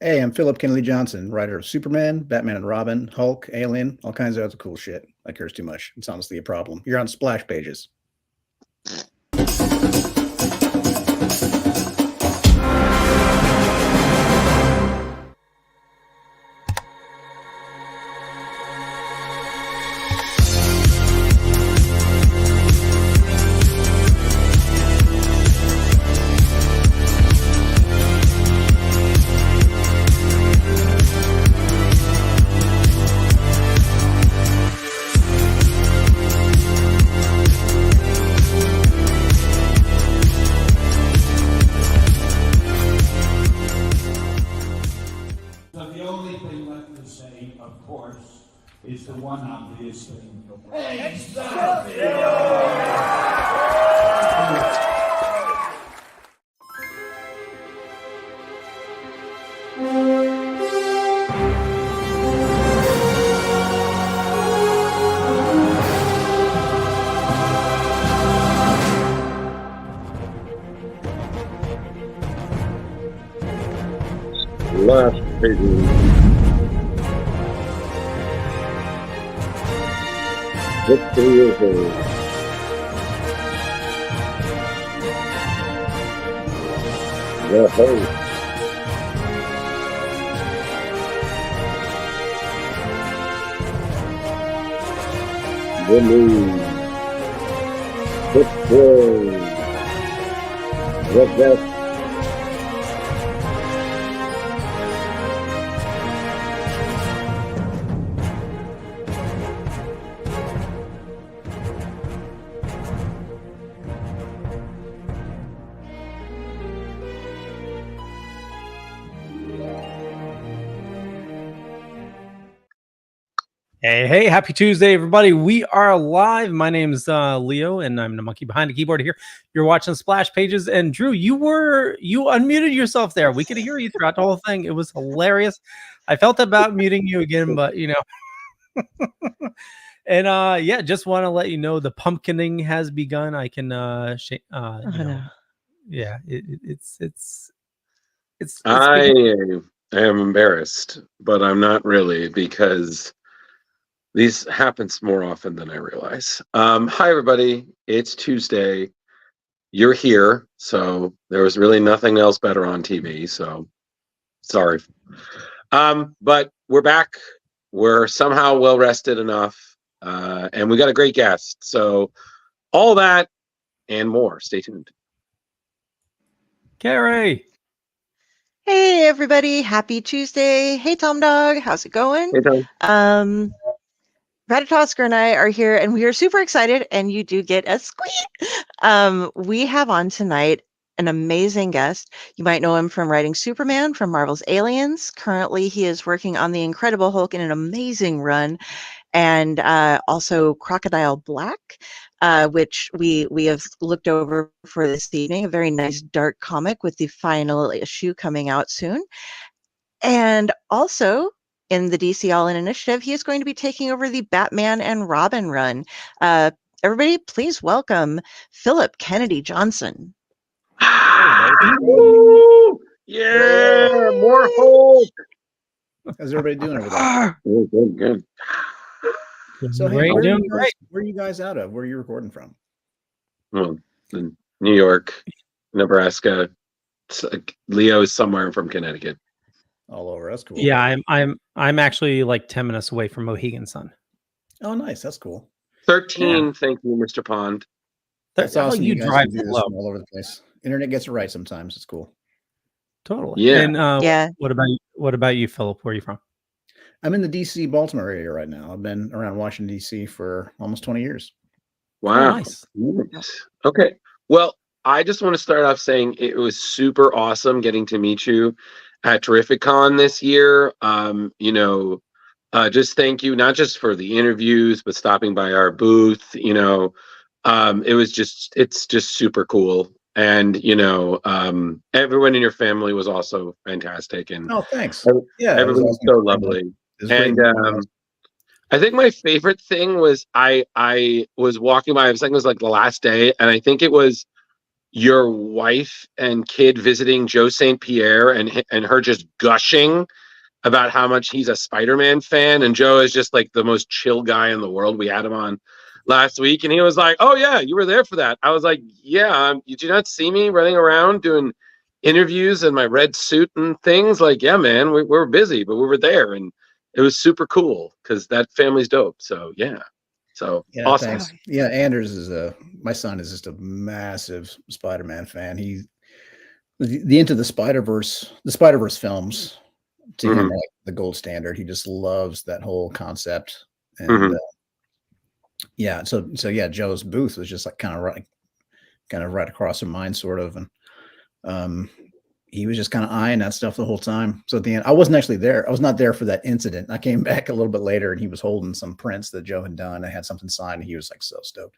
Hey, I'm Phillip Kennedy Johnson, writer of Superman, Batman and Robin, Hulk, Alien, all kinds of other cool shit. I curse too much. It's honestly a problem. You're on splash pages. The only thing left to say, of course, is the one obvious thing. Last pages. Victory is old. The host. The news. The story. The best. Hey, happy Tuesday, everybody. We are live. My name is Leo, and I'm the monkey behind the keyboard here. You're watching Splash Pages, and Drew, you unmuted yourself there. We could hear you throughout the whole thing. It was hilarious. I felt about muting you again, but and yeah, just want to let you know the pumpkining has begun. I can yeah, it's I am embarrassed, but I'm not really, because these happens more often than I realize. Hi, everybody. It's Tuesday. You're here, so there was really nothing else better on TV, so sorry. But we're back. We're somehow well-rested enough, and we got a great guest. So all that and more. Stay tuned. Carrie. Hey everybody, happy Tuesday. Hey Tom Dog, how's it going? Hey, Tom. Ratatosker and I are here and we are super excited, and you do get a squeak. We have on tonight an amazing guest. You might know him from writing Superman from Marvel's Aliens. Currently, he is working on The Incredible Hulk in an amazing run, and also Crocodile Black, which we have looked over for this evening. A very nice dark comic with the final issue coming out soon. And also in the DC All-In Initiative, he is going to be taking over the Batman and Robin run. Everybody, please welcome Phillip Kennedy Johnson. Woo! Yeah, more Hulk. How's everybody doing over there? Good. So, hey, Great, where doing are you guys out of? Where are you recording from? Well, New York, Nebraska. Leo is somewhere from Connecticut. All over. That's cool. Yeah, I'm actually like 10 minutes away from Mohegan Sun. Oh, nice. That's cool. 13. Yeah. Thank you, Mr. Pond. That's awesome. You guys drive can do this slow. from all over the place. Internet gets it right sometimes. It's cool. Totally. Yeah. And Yeah. What about you, Phillip? Where are you from? I'm in the DC Baltimore area right now. I've been around Washington, DC for almost 20 years. Wow. Nice. Okay. Well, I just want to start off saying it was super awesome getting to meet you at Terrificon this year. Just thank you, not just for the interviews, but stopping by our booth. It's just super cool. And, everyone in your family was also fantastic. And Oh, thanks. everyone was so lovely. And I think my favorite thing was I was walking by, I was thinking it was like the last day, and I think it was your wife and kid visiting Joe St. Pierre and her just gushing about how much he's a Spider-Man fan, and Joe is just like the most chill guy in the world. We had him on last week, and he was like, "Oh yeah, you were there for that." I was like, "Yeah, did you not see me running around doing interviews in my red suit and things?" Like, "Yeah, man, we were busy, but we were there, and it was super cool because that family's dope." So yeah, so Yeah, awesome. thanks. Yeah, Anders is my son is just a massive Spider-Man fan. He the Into the Spider-Verse films to him Mhm, are like the gold standard. He just loves that whole concept. And mhm. yeah, so yeah, Joe's booth was just like kind of right across from mine, sort of. And um he was just kind of eyeing that stuff the whole time. So at the end, I wasn't actually there. I was not there for that incident. I came back a little bit later and he was holding some prints that Joe had done. I had something signed and he was like so stoked.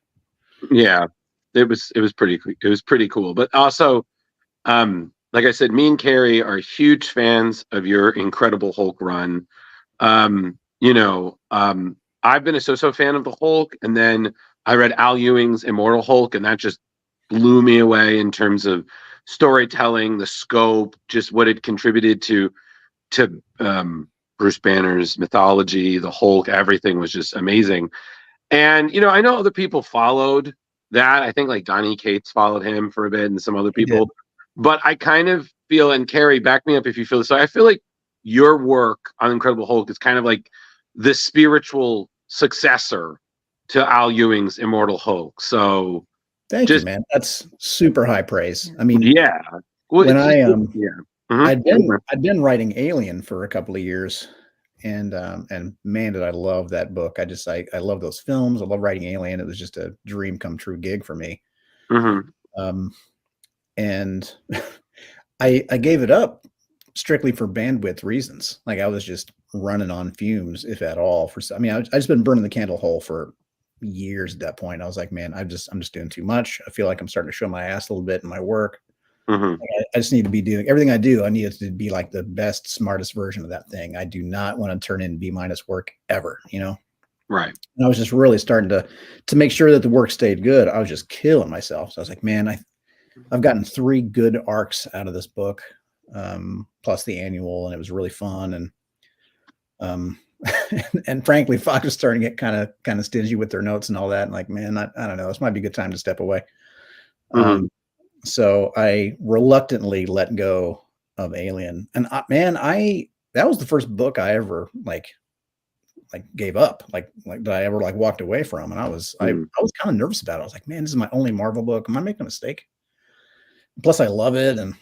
Yeah, it was pretty cool. But also, like I said, me and Carrie are huge fans of your Incredible Hulk run. You know, I've been a so-so fan of the Hulk, and then I read Al Ewing's Immortal Hulk, and that just blew me away in terms of storytelling, the scope, just what it contributed to Bruce Banner's mythology, the Hulk, everything was just amazing. And I know other people followed that. I think like Donnie Cates followed him for a bit, and some other He did. people. But I kind of feel, and Carrie, back me up if you feel this way. I feel like your work on Incredible Hulk is kind of like the spiritual successor to Al Ewing's Immortal Hulk. So Thank you, just man. That's super high praise. I mean, yeah, well, when it's just I yeah. Mhm. I'd been writing Alien for a couple of years, and man, did I love that book. I love those films. I love writing Alien. It was just a dream come true gig for me. Mhm. Um, and I gave it up strictly for bandwidth reasons. Like I was just running on fumes, if at all. I mean, I just been burning the candle whole for years at that point. I was like, man, I'm just doing too much. I feel like I'm starting to show my ass a little bit in my work. Mhm. I just need to be doing everything I do. I need it to be like the best, smartest version of that thing. I do not want to turn in B minus work ever, you know? Right. And I was just really starting to make sure that the work stayed good. I was just killing myself. So I was like, man, I've gotten 3 good arcs out of this book, plus the annual, and it was really fun. And um and frankly, Fox is starting to get kind of stingy with their notes and all that. And like, man, I don't know. This might be a good time to step away. Mhm. Um, so I reluctantly let go of Alien. And man, I that was the first book I ever like gave up, like that I ever like walked away from. And I Mhm. was kind of nervous about it. I was like, man, this is my only Marvel book. Am I making a mistake? Plus, I love it. And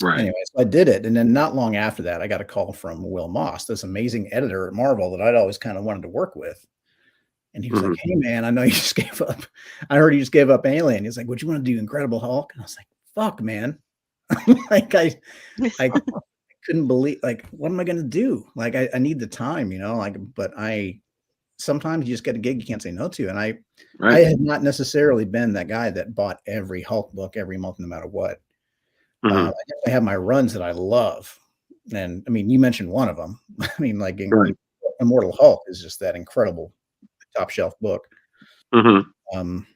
Right. anyway, so I did it. And then not long after that, I got a call from Will Moss, this amazing editor at Marvel that I'd always kind of wanted to work with. And he was like, Mhm. "Hey man, I know you just gave up. I heard you just gave up Alien." He's like, "Would you want to do Incredible Hulk?" And I was like, "Fuck, man!" like I couldn't believe, like, what am I gonna do? Like, I need the time, you know. Like, but I sometimes you just get a gig you can't say no to. And I Right. had not necessarily been that guy that bought every Hulk book every month, no matter what. I Mhm. definitely have my runs that I love, and I mean, you mentioned one of them. I mean, like Right. Immortal Hulk is just that incredible top shelf book. Mhm. Um,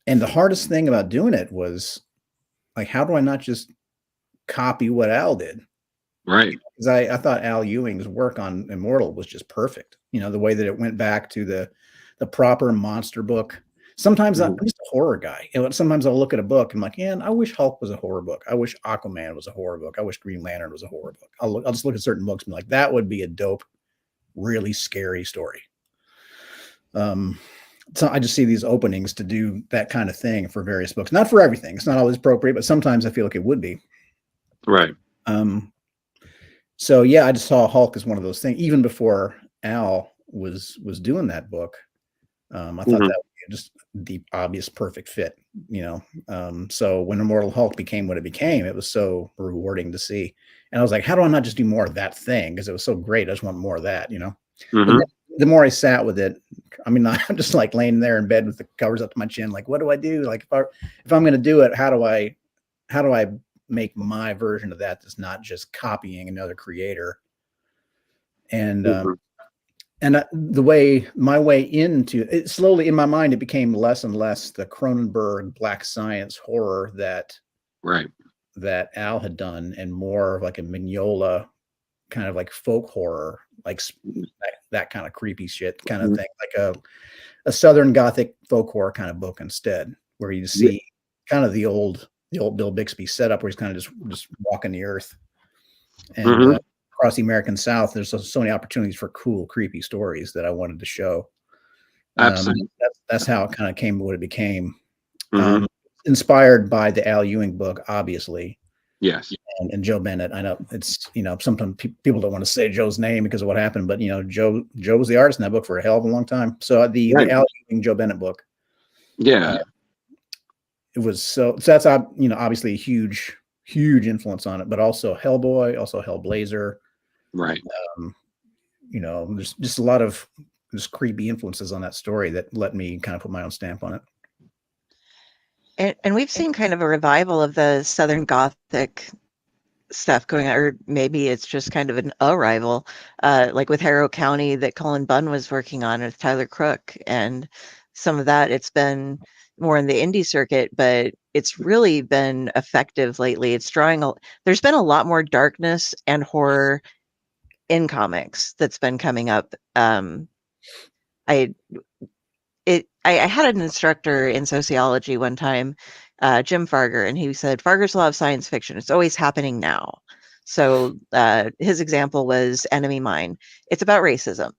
and the hardest thing about doing it was like, how do I not just copy what Al did? Right. Because I thought Al Ewing's work on Immortal was just perfect. You know, the way that it went back to the proper monster book. Sometimes I'm Mhm. just a horror guy. You know, sometimes I'll look at a book and I'm like, man, I wish Hulk was a horror book. I wish Aquaman was a horror book. I wish Green Lantern was a horror book. I'll just look at certain books and be like, that would be a dope, really scary story. Um, so I just see these openings to do that kind of thing for various books. Not for everything. It's not always appropriate, but sometimes I feel like it would be. Right. Um, so yeah, I just saw Hulk as one of those things. Even before Al was doing that book, I thought Mhm. that would be just the obvious perfect fit. You know, so when Immortal Hulk became what it became, it was so rewarding to see. And I was like, how do I not just do more of that thing? Because it was so great. I just want more of that. You know. But then Mhm. the more I sat with it, I mean, I'm just like laying there in bed with the covers up to my chin. Like, what do I do? Like, if I'm going to do it, how do I make my version of that that's not just copying another creator? And Mhm. And my way into it, slowly in my mind, it became less and less the Cronenberg black science horror Right. that Al had done, and more of like a Mignola kind of like folk horror, like that kind of creepy shit kind of thing, like a Southern Gothic folk horror kind of book instead, where you see kind of the old Bill Bixby setup, where he's kind of just walking the earth. And across the American South, there's so many opportunities for cool, creepy stories that I wanted to show. Absolutely. That's how it kind of came what it became. Inspired by the Al Ewing book, obviously. Yes. And Joe Bennett. I know it's, sometimes people don't want to say Joe's name because of what happened, but Joe was the artist in that book for a hell of a long time. So the Al Ewing, Joe Bennett book. Yeah. It was so that's obviously a huge influence on it, but also Hellboy, also Hellblazer. Right. There's just a lot of just creepy influences on that story that let me kind of put my own stamp on it. And we've seen kind of a revival of the Southern Gothic stuff going on, or maybe it's just kind of an arrival, like with Harrow County that Cullen Bunn was working on with Tyler Crook, and some of that. It's been more in the indie circuit, but it's really been effective lately. It's there's been a lot more darkness and horror in comics that's been coming up. I had an instructor in sociology one time, Jim Farger, and he said, Farger's law of science fiction, it's always happening now. So his example was Enemy Mine. It's about racism,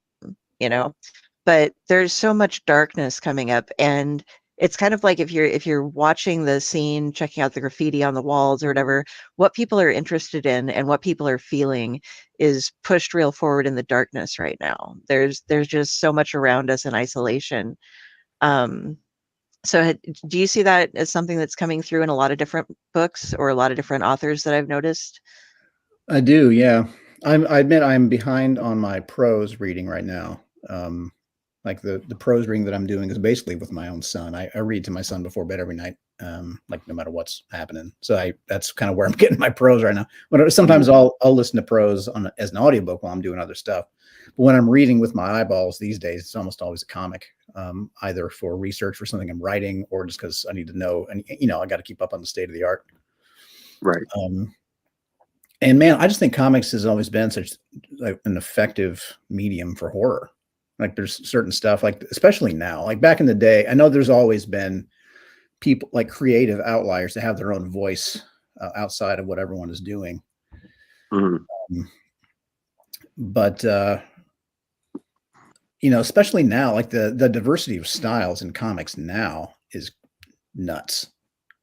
but there's so much darkness coming up, and it's kind of like if you're watching the scene, checking out the graffiti on the walls or whatever, what people are interested in and what people are feeling is pushed real forward in the darkness right now. There's just so much around us in isolation. So do you see that as something that's coming through in a lot of different books or a lot of different authors that I've noticed? I do, yeah. I admit I'm behind on my prose reading right now. Like the prose reading that I'm doing is basically with my own son. I read to my son before bed every night, like no matter what's happening. So that's kind of where I'm getting my prose right now. But sometimes I'll listen to prose as an audiobook while I'm doing other stuff. But when I'm reading with my eyeballs these days, it's almost always a comic, either for research for something I'm writing or just because I need to know. And, I got to keep up on the state of the art. Right. And man, I just think comics has always been such an effective medium for horror. Like there's certain stuff, like especially now, like back in the day, I know there's always been people like creative outliers that have their own voice outside of what everyone is doing. But especially now, like the diversity of styles in comics now is nuts.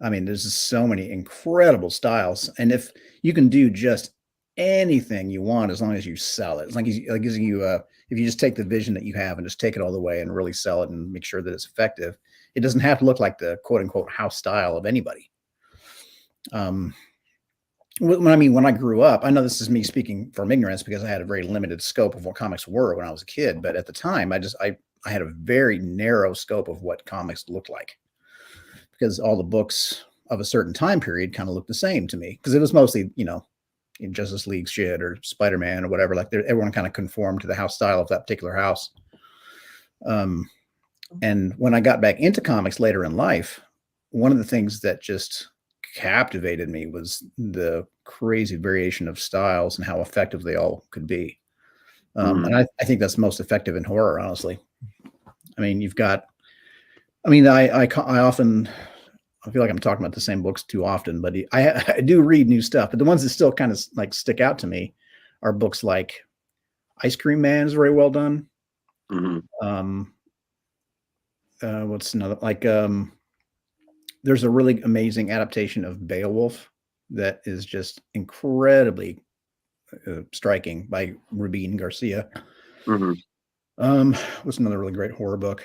I mean, there's just so many incredible styles, and if you can do just anything you want as long as you sell it, if you just take the vision that you have and just take it all the way and really sell it and make sure that it's effective, it doesn't have to look like the quote unquote house style of anybody. When I grew up, I know this is me speaking from ignorance because I had a very limited scope of what comics were when I was a kid. But at the time, I had a very narrow scope of what comics looked like, because all the books of a certain time period kind of looked the same to me, because it was mostly, Justice League shit or Spider-Man or whatever. Like everyone kind of conformed to the house style of that particular house. And when I got back into comics later in life, one of the things that just captivated me was the crazy variation of styles and how effective they all could be. And I think that's most effective in horror, honestly. I mean, I feel like I'm talking about the same books too often, but I do read new stuff. But the ones that still kind of like stick out to me are books like Ice Cream Man is very well done. What's another, like there's a really amazing adaptation of Beowulf that is just incredibly striking by Rubin Garcia. What's another really great horror book?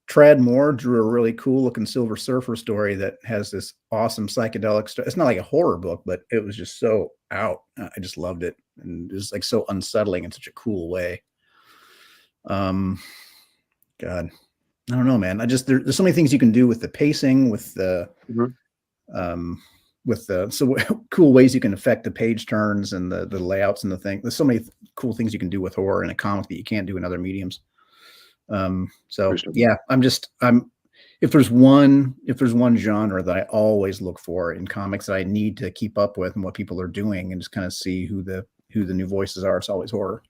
Trad Moore drew a really cool looking Silver Surfer story that has this awesome psychedelic stuff. It's not like a horror book, but it was just so out. I just loved it. And it was like so unsettling in such a cool way. God, I don't know, man. There's so many things you can do with the pacing, with the with the cool ways you can affect the page turns and the layouts and the thing. There's so many cool things you can do with horror in a comic that you can't do in other mediums. So Sure. yeah, I'm if there's one genre that I always look for in comics that I need to keep up with and what people are doing and just kind of see who the new voices are, it's always horror.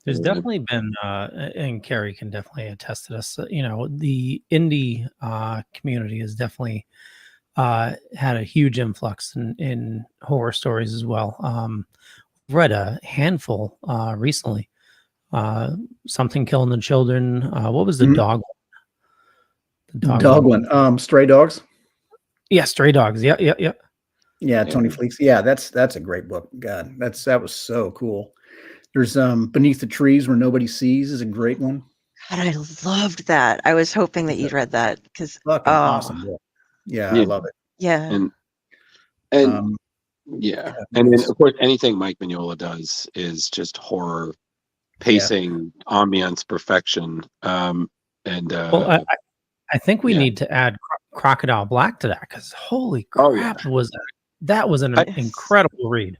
There's definitely been, and Carrie can definitely attest to this. The indie community has definitely had a huge influx in horror stories as well. Read a handful recently. Something Killing the Children. What was the dog? The dog one. Stray Dogs. Yeah, Stray Dogs. Yeah. Yeah, Tony Fleeks. Yeah, that's a great book. God, that was so cool. There's Beneath the Trees Where Nobody Sees is a great one. God, I loved that. I was hoping that you'd read that because Fucking awesome book. Yeah, I love it. Yeah. And yeah. And then of course anything Mike Mignola does is just horror, pacing, ambiance, perfection. Well, I think we need to add Crocodile Black to that because holy crap, that was an incredible read.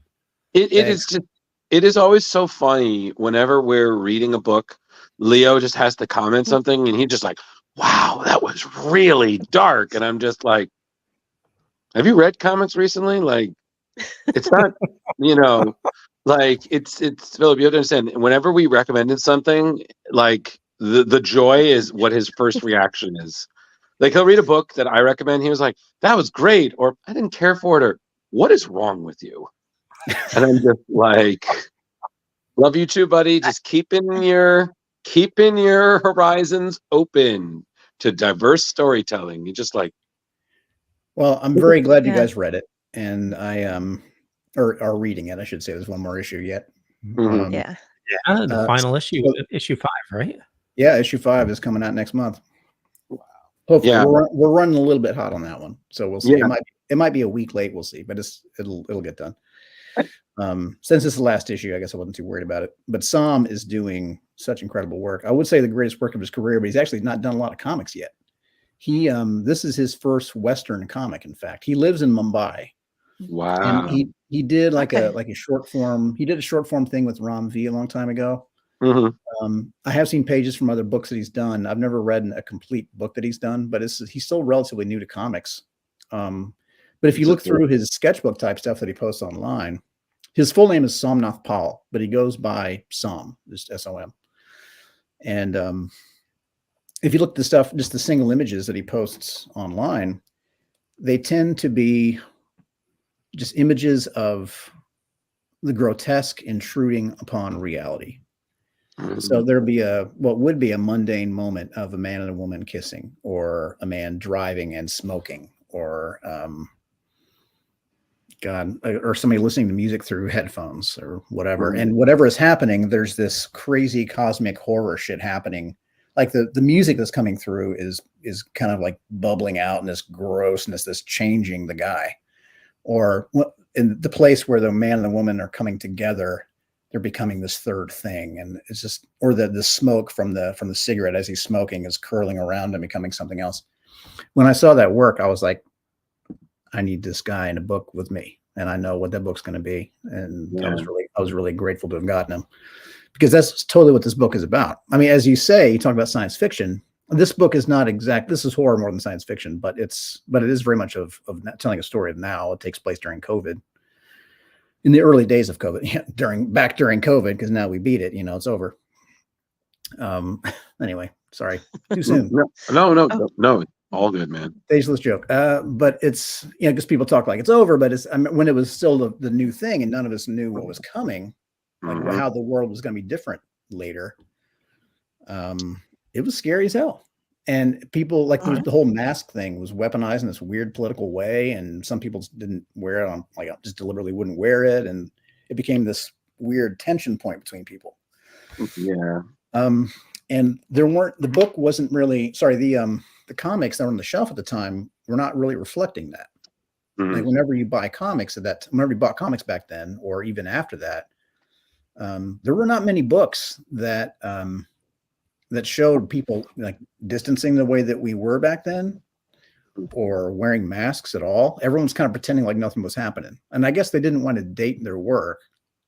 It is always so funny whenever we're reading a book. Leo just has to comment something, and he's just like, "Wow, that was really dark." And I'm just like, "Have you read comics recently? Like, it's not, like it's Philip. You have to understand. Whenever we recommended something, like the joy is what his first reaction is. Like he'll read a book that I recommend. He was like, "That was great," or "I didn't care for it," or "What is wrong with you?" And I'm just like, "Love you too, buddy. Just keeping your horizons open to diverse storytelling." You just like. Well, I'm very glad you guys read it, and I or are reading it. I should say there's one more issue yet. The final issue, issue 5, right? Yeah, issue 5 is coming out next month. Hopefully, we're running a little bit hot on that one, so we'll see. It might be a week late. We'll see, but it'll get done. Since it's the last issue, I guess I wasn't too worried about it. But Sam is doing such incredible work. I would say the greatest work of his career, but he's actually not done a lot of comics yet. This is his first Western comic. In fact, he lives in Mumbai. Wow. And he did like a short form. He did a short form thing with Ram V a long time ago. I have seen pages from other books that he's done. I've never read a complete book that he's done, but he's still relatively new to comics. But if you look through his sketchbook type stuff that he posts online, his full name is Somnath Pal, but he goes by Som, just S-O-M. And if you look at the stuff, just the single images that he posts online, they tend to be just images of the grotesque intruding upon reality. So there'd be what would be a mundane moment of a man and a woman kissing, or a man driving and smoking, or or somebody listening to music through headphones or whatever. And whatever is happening, there's this crazy cosmic horror shit happening. Like the music that's coming through is kind of like bubbling out in this grossness that's changing the guy. Or in the place where the man and the woman are coming together, they're becoming this third thing. And it's just, or the smoke from the cigarette as he's smoking is curling around and becoming something else. When I saw that work, I was like, I need this guy in a book with me, and I know what that book's going to be. And I was really grateful to have gotten him, because that's totally what this book is about. I mean, as you say, you talk about science fiction. This book is not exact. This is horror more than science fiction, but it is very much of telling a story of now. It takes place during COVID, in the early days of COVID, during COVID, because now we beat it. It's over. Anyway, sorry, too soon. No. All good, man. Tasteless joke. But it's, because people talk like it's over, but when it was still the new thing and none of us knew what was coming, like how the world was going to be different later. It was scary as hell. And people, like, the whole mask thing was weaponized in this weird political way. And some people didn't wear it just deliberately wouldn't wear it. And it became this weird tension point between people. Yeah. And the book wasn't really, the comics that were on the shelf at the time were not really reflecting that. Like whenever you buy comics whenever you bought comics back then, or even after that, there were not many books that showed people like distancing the way that we were back then, or wearing masks at all. Everyone's kind of pretending like nothing was happening. And I guess they didn't want to date their work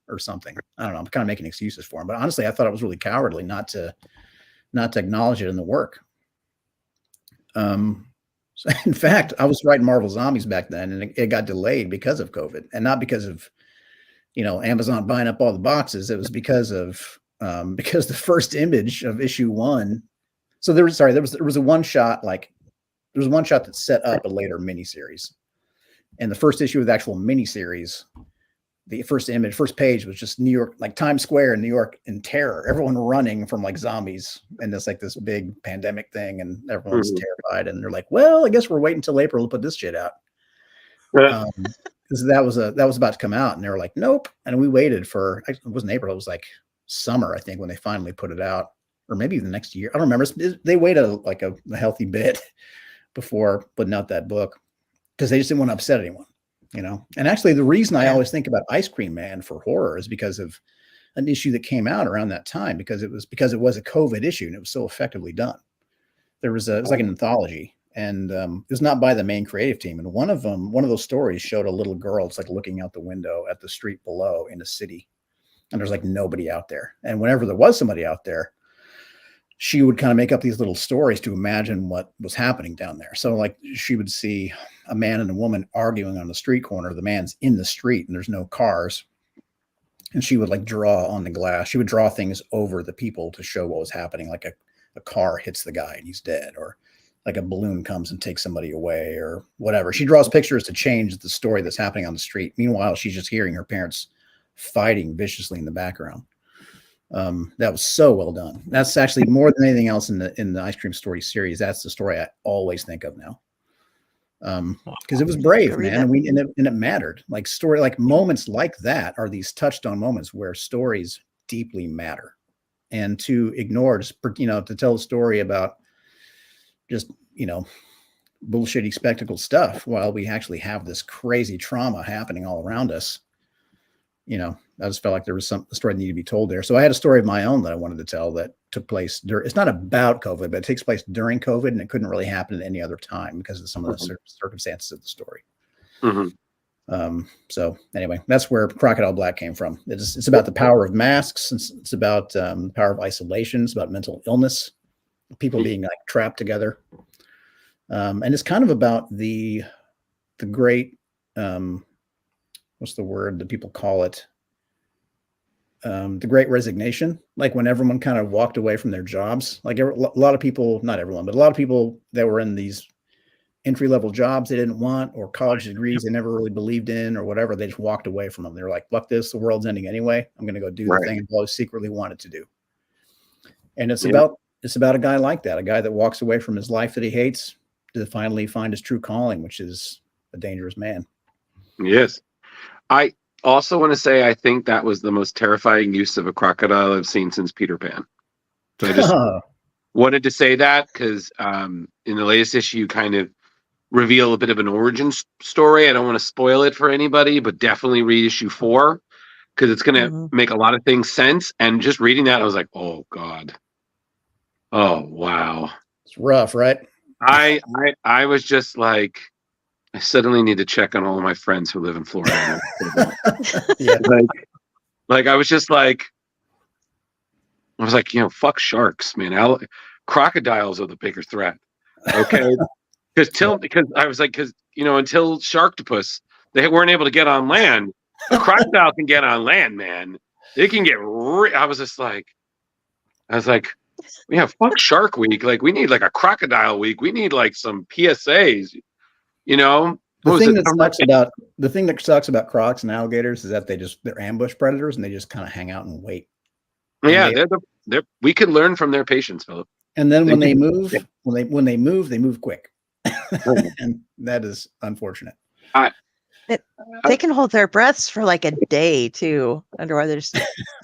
or something. I don't know. I'm kind of making excuses for them, but honestly, I thought it was really cowardly not to acknowledge it in the work. So in fact, I was writing Marvel Zombies back then, and it got delayed because of COVID, and not because of, Amazon buying up all the boxes. It was because the first image of issue 1. So there was a one shot, that set up a later miniseries, and the first issue of the actual miniseries, the first page was just New York, like Times Square in New York in terror, everyone running from like zombies, and it's like this big pandemic thing, and everyone's terrified, and they're like, well, I guess we're waiting until April to put this shit out. Because that was about to come out, and they were like, nope. And we waited for, it wasn't April, it was like summer, I think, when they finally put it out, or maybe the next year. I don't remember. They waited like a healthy bit before putting out that book, because they just didn't want to upset anyone. And actually the reason I always think about Ice Cream Man for horror is because of an issue that came out around that time, because it was a COVID issue, and it was so effectively done. It was like an anthology, and it was not by the main creative team. And one of those stories showed a little girl, it's like looking out the window at the street below in a city, and there's like nobody out there. And whenever there was somebody out there, she would kind of make up these little stories to imagine what was happening down there. So like she would see a man and a woman arguing on the street corner. The man's in the street and there's no cars. And she would like draw on the glass. She would draw things over the people to show what was happening. Like a car hits the guy and he's dead, or like a balloon comes and takes somebody away, or whatever. She draws pictures to change the story that's happening on the street. Meanwhile, she's just hearing her parents fighting viciously in the background. That was so well done. That's actually more than anything else in the Ice Cream Story series. That's the story I always think of now. Because it was brave, man, and it mattered. Like moments like that are these touchstone moments where stories deeply matter. And to ignore, to tell a story about just, bullshitty spectacle stuff while we actually have this crazy trauma happening all around us. I just felt like there was a story that needed to be told there. So I had a story of my own that I wanted to tell that took place it's not about COVID, but it takes place during COVID, and it couldn't really happen at any other time because of some of the circumstances of the story. So anyway, that's where Crocodile Black came from. It's about the power of masks. It's about the power of isolation. It's about mental illness, people being like trapped together. And it's kind of about the great, what's the word that people call it? The Great Resignation, like when everyone kind of walked away from their jobs. Like a lot of people, not everyone, but a lot of people that were in these entry-level jobs they didn't want, or college degrees they never really believed in, or whatever, they just walked away from them. They're like, fuck this, the world's ending anyway. I'm going to go do the thing I've always secretly wanted to do. And it's about a guy like that, a guy that walks away from his life that he hates to finally find his true calling, which is a dangerous man. Yes. I also want to say I think that was the most terrifying use of a crocodile I've seen since Peter Pan. So I just wanted to say that because in the latest issue, you kind of reveal a bit of an origin story. I don't want to spoil it for anybody, but definitely read issue 4 because it's going to make a lot of things sense. And just reading that, I was like, oh God. Oh, wow. It's rough, right? I was just like, I suddenly need to check on all of my friends who live in Florida. Yeah. Like I was just like, fuck sharks, man. Crocodiles are the bigger threat. Okay. Because I was like, until Sharktopus, they weren't able to get on land. A crocodile can get on land, man. It can get. I was like, we have fuck Shark Week. Like, we need like a Crocodile Week. We need like some PSAs. The thing that sucks about crocs and alligators is that they're ambush predators, and they just kind of hang out and wait. Yeah, we can learn from their patience, Philip. And then when they move, they move quick. And that is unfortunate. They can hold their breaths for like a day too underwater. They just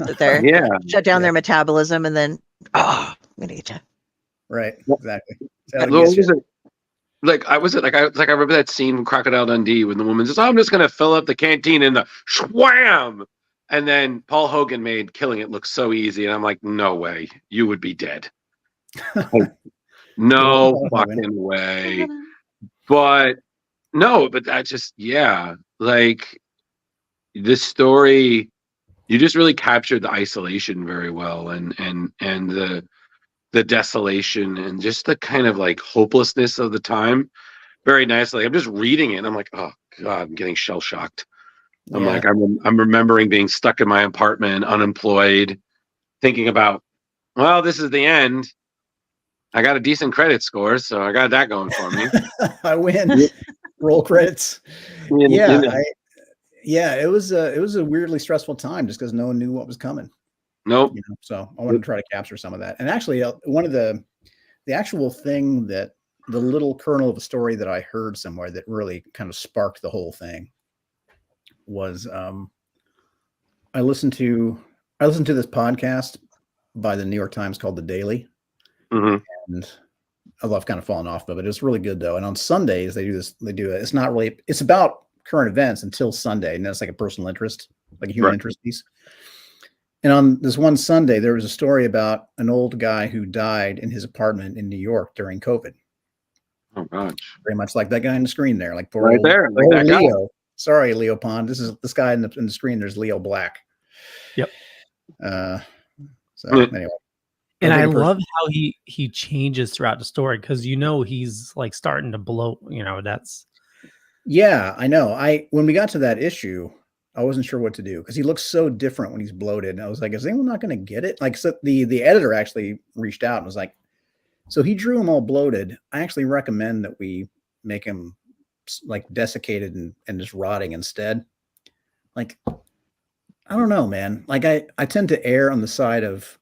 sit there, shut down their metabolism, and then I'm gonna get you. Right, exactly. I remember that scene from Crocodile Dundee when the woman says, "I'm just gonna fill up the canteen," and the schwam, and then Paul Hogan made killing it look so easy, and I'm like, no way, you would be dead. No fucking way. But no, but that just, yeah, like this story, you just really captured the isolation very well, and the desolation and just the kind of like hopelessness of the time very nicely. I'm just reading it and I'm like, oh God, I'm getting shell shocked. I'm Yeah. like, I'm remembering being stuck in my apartment, unemployed, thinking about, well, this is the end. I got a decent credit score, so I got that going for me. I win. You- Roll credits. you Yeah, know, it was a weirdly stressful time just because no one knew what was coming. nope. So I wanted to try to capture some of that. And actually, one of the actual thing that the little kernel of a story that I heard somewhere that really kind of sparked the whole thing was I listened to this podcast by the New York Times called The Daily, Hmm. and I've kind of fallen off of it. It's really good though. And on Sundays they do this. It's not really. It's about current events until Sunday, and that's like a personal interest, like a human Right. interest piece. And on this one Sunday, there was a story about an old guy who died in his apartment in New York during COVID. Oh gosh. Very much like that guy on the screen there, like poor Right old, there, like old that guy. Leo. Sorry, Leo Pond. This guy in the screen. There's Leo Black. Yep. So Mm. anyway, And I'll I take it love how he changes throughout the story because he's like starting to blow. That's yeah, I know. When we got to that issue, I wasn't sure what to do because he looks so different when he's bloated. And I was like, is anyone not going to get it? Like, so the editor actually reached out and was like, so he drew him all bloated. I actually recommend that we make him like desiccated and just rotting instead. Like, I don't know, man. Like I tend to err on the side of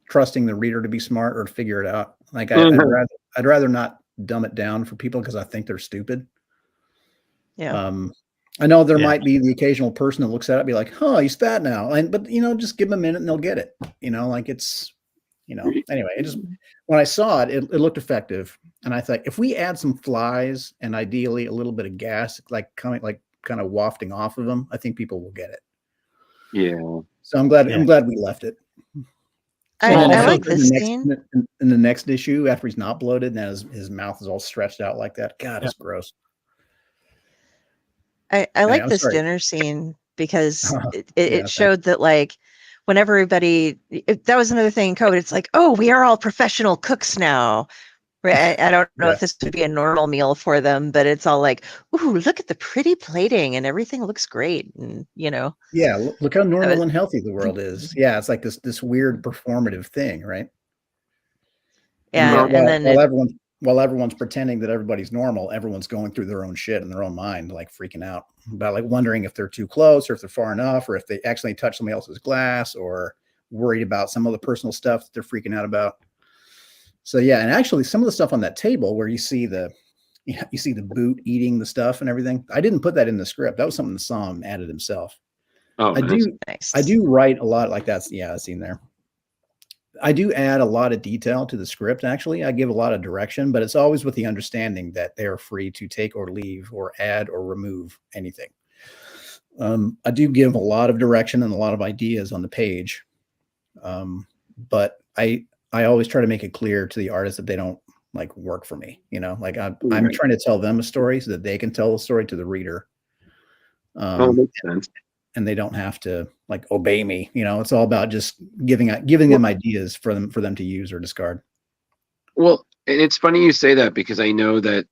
trusting the reader to be smart or to figure it out. Like Mhm. I'd rather not dumb it down for people because I think they're stupid. Yeah. I know there Yeah. might be the occasional person that looks at it and be like, "Oh, he's fat now," but just give them a minute and they'll get it. Like it's, anyway. It just when I saw it, it looked effective, and I thought if we add some flies and ideally a little bit of gas, like kind of wafting off of them, I think people will get it. Yeah. So I'm glad Yeah. we left it. I And then like in this the next scene. in the next issue after he's not bloated and his mouth is all stretched out like that. God, it's gross. I Anyway, like I'm this sorry. dinner scene because it Yeah, showed that like when everybody that was another thing in COVID. It's like, oh, we are all professional cooks now. Right? I don't know Yeah. if this would be a normal meal for them, but it's all like, ooh, look at the pretty plating and everything looks great. And Yeah, look how that normal was- and healthy the world is. Yeah, it's like this weird performative thing, right? yeah, While, and then while everyone's pretending that everybody's normal, everyone's going through their own shit in their own mind, like freaking out about like wondering if they're too close or if they're far enough or if they actually touch somebody else's glass or worried about some of the personal stuff that they're freaking out about. So yeah, and actually some of the stuff on that table where you see the boot eating the stuff and everything. I didn't put that in the script. That was something Sam added himself. Oh, I nice. nice. I do write a lot like that. Yeah, I've seen there. I do add a lot of detail to the script. Actually, I give a lot of direction, but it's always with the understanding that they are free to take or leave or add or remove anything. I do give a lot of direction and a lot of ideas on the page, but I always try to make it clear to the artist that they don't like work for me. Like I'm Right. trying to tell them a story so that they can tell the story to the reader. Oh, makes sense. And they don't have to like obey me. It's all about just giving them ideas for them to use or discard. Well, and it's funny you say that because I know that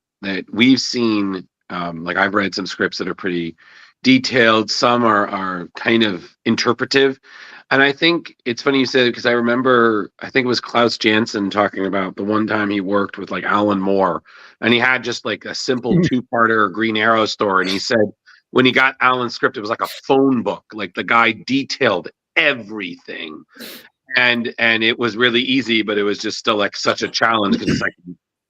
we've seen like I've read some scripts that are pretty detailed. Some are kind of interpretive, and I think it's funny you said it because I remember I think it was Klaus Janson talking about the one time he worked with like Alan Moore, and he had just like a simple two-parter Green Arrow story, and he said when he got Alan's script, it was like a phone book. Like the guy detailed everything. And it was really easy, but it was just still like such a challenge because it's like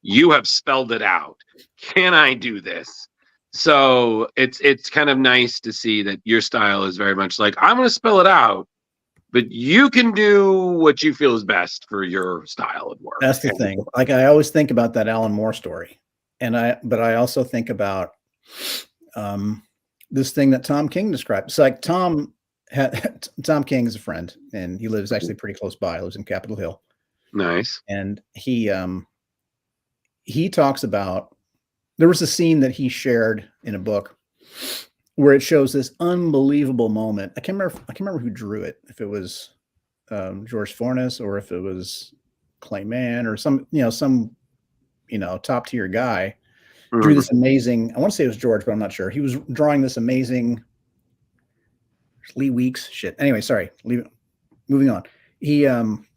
you have spelled it out. Can I do this? So it's kind of nice to see that your style is very much like I'm going to spell it out, but you can do what you feel is best for your style of work. That's the thing. Like I always think about that Alan Moore story, but I also think about this thing that Tom King described. It's like Tom King is a friend, and he lives actually pretty close by. He lives in Capitol Hill. Nice. And he talks about there was a scene that he shared in a book where it shows this unbelievable moment. I can't remember who drew it, if it was George Fornes or if it was Clay Mann or some top tier guy. Drew this amazing, I want to say it was George, but I'm not sure. He was drawing this amazing Lee Weeks shit. Anyway, sorry. Moving on. Batman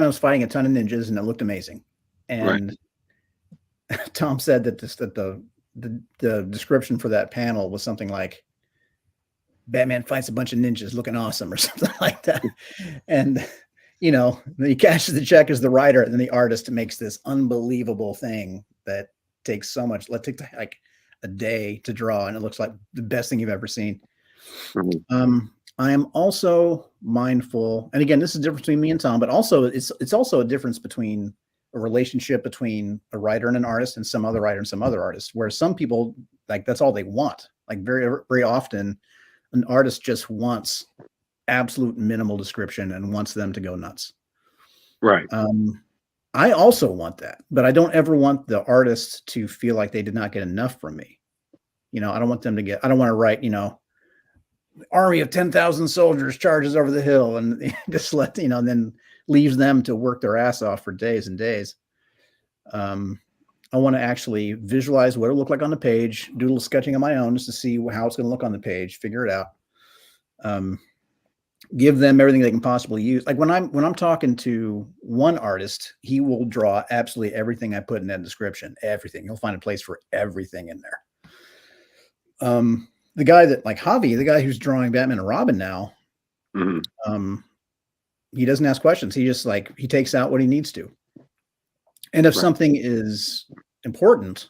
was fighting a ton of ninjas and it looked amazing. And Tom said that the description for that panel was something like Batman fights a bunch of ninjas looking awesome or something like that. And he cashes the check as the writer, and then the artist makes this unbelievable thing that takes so much. Let's take like a day to draw, and it looks like the best thing you've ever seen. I am also mindful, and again, this is the difference between me and Tom, but also it's also a difference between a relationship between a writer and an artist and some other writer and some other artist, where some people, like, that's all they want. Like very, very often an artist just wants absolute minimal description and wants them to go nuts. Right. I also want that, but I don't ever want the artist to feel like they did not get enough from me. I don't want them to I don't want to write, army of 10,000 soldiers charges over the hill and just let, and then leaves them to work their ass off for days and days. I want to actually visualize what it'll look like on the page, do a little sketching on my own just to see how it's going to look on the page, figure it out. Give them everything they can possibly use. Like when I'm talking to one artist, he will draw absolutely everything I put in that description, everything. He'll find a place for everything in there. The guy that, like Javi, the guy who's drawing Batman and Robin now, he doesn't ask questions. He just he takes out what he needs to. And if something is important,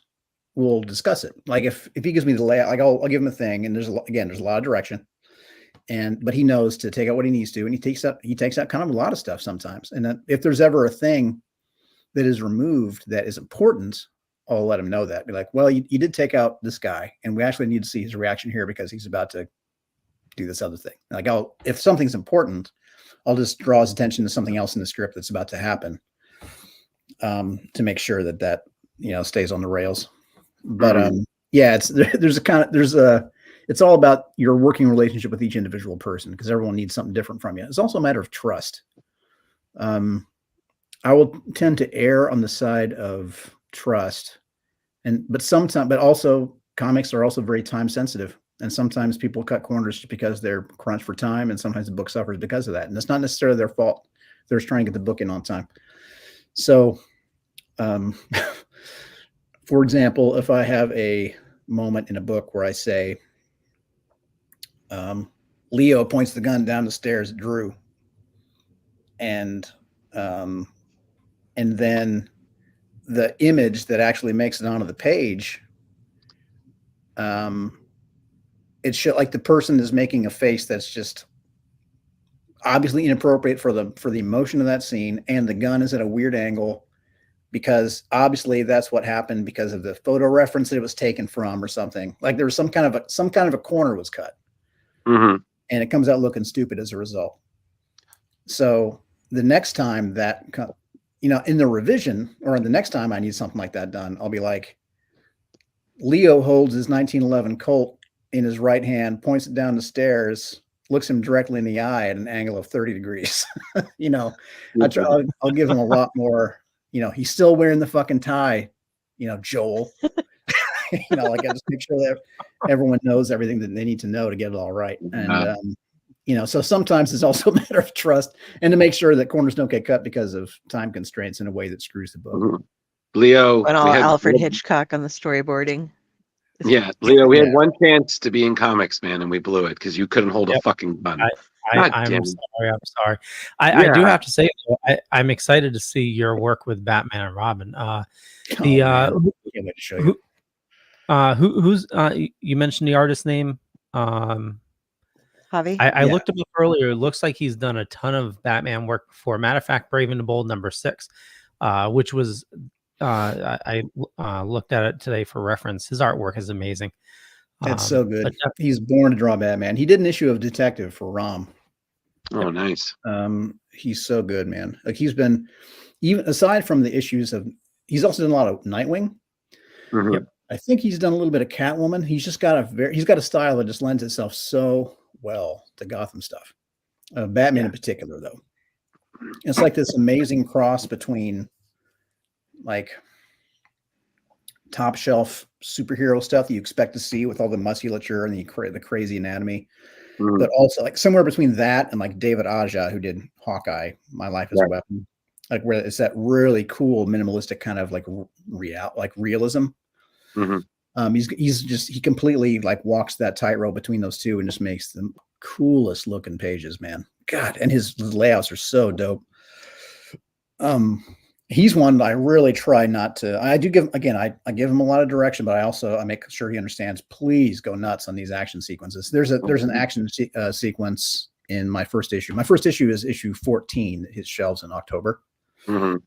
we'll discuss it. Like if he gives me the layout, like I'll give him a thing, and there's a lot of direction. But he knows to take out what he needs to, and he takes out kind of a lot of stuff sometimes. And then if there's ever a thing that is removed that is important, I'll let him know that. Be like, well, you did take out this guy, and we actually need to see his reaction here because he's about to do this other thing. Like if something's important, I'll just draw his attention to something else in the script that's about to happen, to make sure that stays on the rails. But it's all about your working relationship with each individual person, because everyone needs something different from you. It's also a matter of trust. I will tend to err on the side of trust, but also comics are also very time sensitive. And sometimes people cut corners just because they're crunched for time. And sometimes the book suffers because of that. And it's not necessarily their fault. They're just trying to get the book in on time. So, for example, if I have a moment in a book where I say, Leo points the gun down the stairs at Drew, and then the image that actually makes it onto the page, it should, like, the person is making a face that's just obviously inappropriate for the emotion of that scene, and the gun is at a weird angle because obviously that's what happened because of the photo reference that it was taken from or something. Like there was some kind of a corner was cut. And it comes out looking stupid as a result. So the next time that, in the revision, or the next time I need something like that done, I'll be like, Leo holds his 1911 Colt in his right hand, points it down the stairs, looks him directly in the eye at an angle of 30 degrees. I'll give him a lot more, he's still wearing the fucking tie, Joel. I just make sure that everyone knows everything that they need to know to get it all right. And, so sometimes it's also a matter of trust and to make sure that corners don't get cut because of time constraints in a way that screws the book. Leo. And all Alfred Hitchcock on the storyboarding. Yeah, Leo, we had one chance to be in comics, man, and we blew it because you couldn't hold a fucking gun. I'm sorry. I do have to say, I'm excited to see your work with Batman and Robin. Who's you mentioned the artist name? Javi. I looked him up earlier. It looks like he's done a ton of Batman work before. Matter of fact, Brave and the Bold #6, which was I looked at it today for reference. His artwork is amazing. It's so good. He's born to draw Batman. He did an issue of Detective for ROM. Oh, nice. He's so good, man. Like he's been, even aside from the issues of, he's also done a lot of Nightwing. Mhm. Yep. I think he's done a little bit of Catwoman. He's just got he's got a style that just lends itself so well to Gotham stuff. Batman in particular, though. It's like this amazing cross between like top shelf superhero stuff that you expect to see with all the musculature and the crazy anatomy, Mhm. but also like somewhere between that and like David Aja, who did Hawkeye, My Life as a Right. Weapon, like where it's that really cool minimalistic kind of like realism. Mhm. He completely like walks that tightrope between those two and just makes the coolest looking pages, man. God, and his layouts are so dope. He's one that I really try not to. I do give again. I give him a lot of direction, but I make sure he understands. Please go nuts on these action sequences. There's an action sequence in my first issue. My first issue is issue 14. It hits shelves in October. Mhm.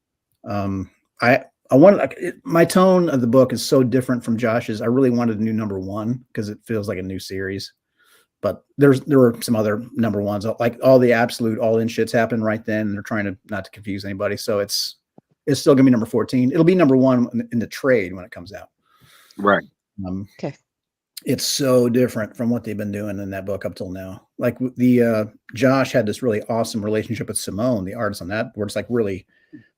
I wanted my tone of the book is so different from Josh's. I really wanted a new number one because it feels like a new series. But there were some other number ones, like all the absolute all in shits happen right then. And they're trying not to confuse anybody. So it's still gonna be number 14. It'll be number one in the trade when it comes out. Right. Okay. It's so different from what they've been doing in that book up till now. Like the Josh had this really awesome relationship with Simone, the artist on that, where it's like really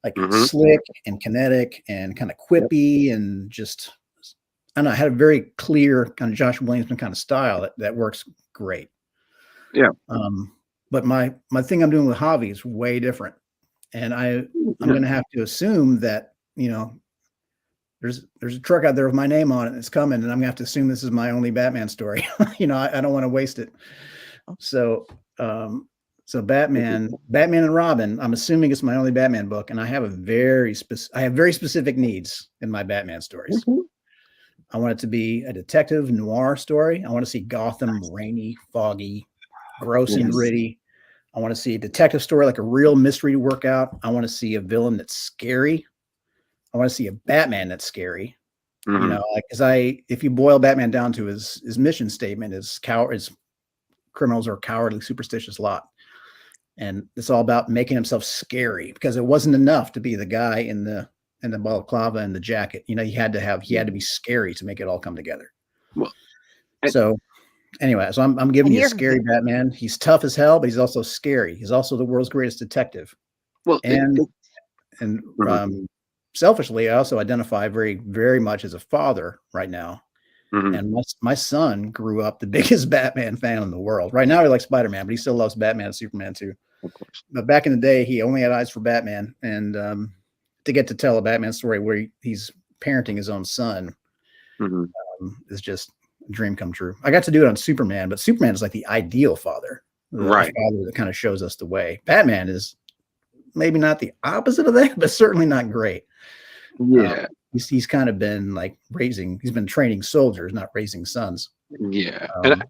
like Mhm. slick and kinetic and kind of quippy and just I don't know, had a very clear kind of Josh Williamson kind of style that works great. Yeah. But my thing I'm doing with Javi is way different. And I'm going to have to assume that, there's a truck out there with my name on it and it's coming, and I'm gonna have to assume this is my only Batman story. I don't want to waste it. So, Batman and Robin, I'm assuming it's my only Batman book, and I have very specific needs in my Batman stories. Mhm. I want it to be a detective noir story. I want to see Gotham rainy, foggy, gross and Yes. gritty. I want to see a detective story, like a real mystery to work out. I want to see a villain that's scary. I want to see a Batman that's scary. Mhm. If you boil Batman down to his mission statement, is criminals are a cowardly, superstitious lot. And it's all about making himself scary, because it wasn't enough to be the guy in the balaclava and the jacket. He had to be scary to make it all come together. Well, So anyway, so I'm giving And you a you're- scary Batman. He's tough as hell, but he's also scary. He's also the world's greatest detective. well, And Mhm. selfishly, I also identify very, very much as a father right now. Mhm. And my son grew up the biggest Batman fan in the world. Right now, he likes Spider-Man, but he still loves Batman and Superman too. Of course. But back in the day, he only had eyes for Batman. And to get to tell a Batman story where he's parenting his own son Mhm. is just a dream come true. I got to do it on Superman, but Superman is like the ideal father, the Right. father that kind of shows us the way. Batman is maybe not the opposite of that, but certainly not great. Yeah. He's kind of been like he's been training soldiers, not raising sons. Yeah. Um,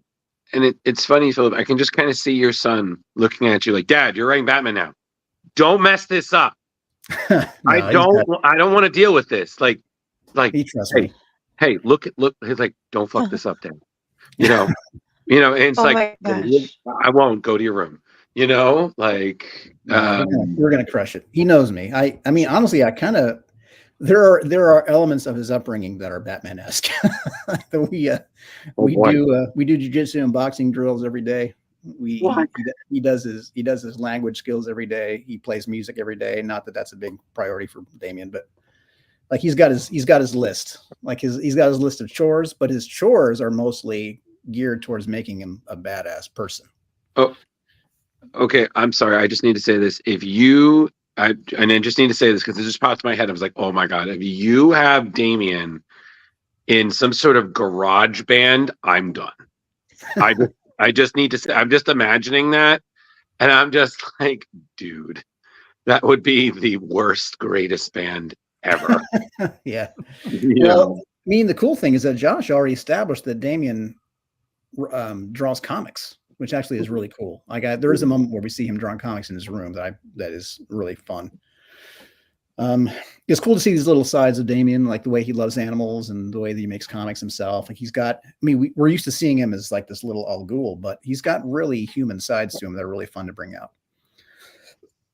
And it's funny, Philip. I can just kind of see your son looking at you like, Dad, you're writing Batman now. Don't mess this up. no, I don't want to deal with this. Like, he trusts hey, me. hey, look. He's like, don't fuck this up, Dad. And it's Oh like, my gosh. I won't go to your room. Like, No, we're gonna crush it. He knows me. I mean, honestly, there are elements of his upbringing that are Batman-esque. We do jujitsu and boxing drills every day. He does his language skills every day. He plays music every day. Not that that's a big priority for Damien, but like he's got his list. Like he's got his list of chores, but his chores are mostly geared towards making him a badass person. Oh, okay. I'm sorry. I just need to say this. And I just need to say this because it just popped in my head. I was like, oh my God, if you have Damien in some sort of garage band, I'm done. I just need to say, I'm just imagining that. And I'm just like, dude, that would be the worst, greatest band ever. Yeah. You Well, know? I mean, the cool thing is that Josh already established that Damien draws comics, which actually is really cool. There is a moment where we see him drawing comics in his room that is really fun. It's cool to see these little sides of Damien, like the way he loves animals and the way that he makes comics himself. Like we're used to seeing him as like this little Al Ghul, but he's got really human sides to him that are really fun to bring out.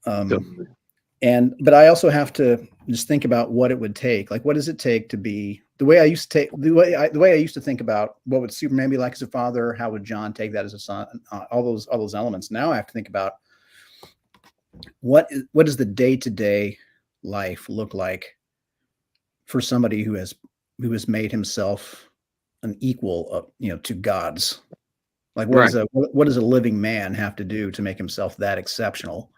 But I also have to just think about what it would take. Like, what does it take to be the way I used to take the way I used to think about what would Superman be like as a father, how would John take that as a son, all those elements. Now I have to think about what does the day-to-day life look like for somebody who has made himself an equal of, to gods. Like what does a living man have to do to make himself that exceptional?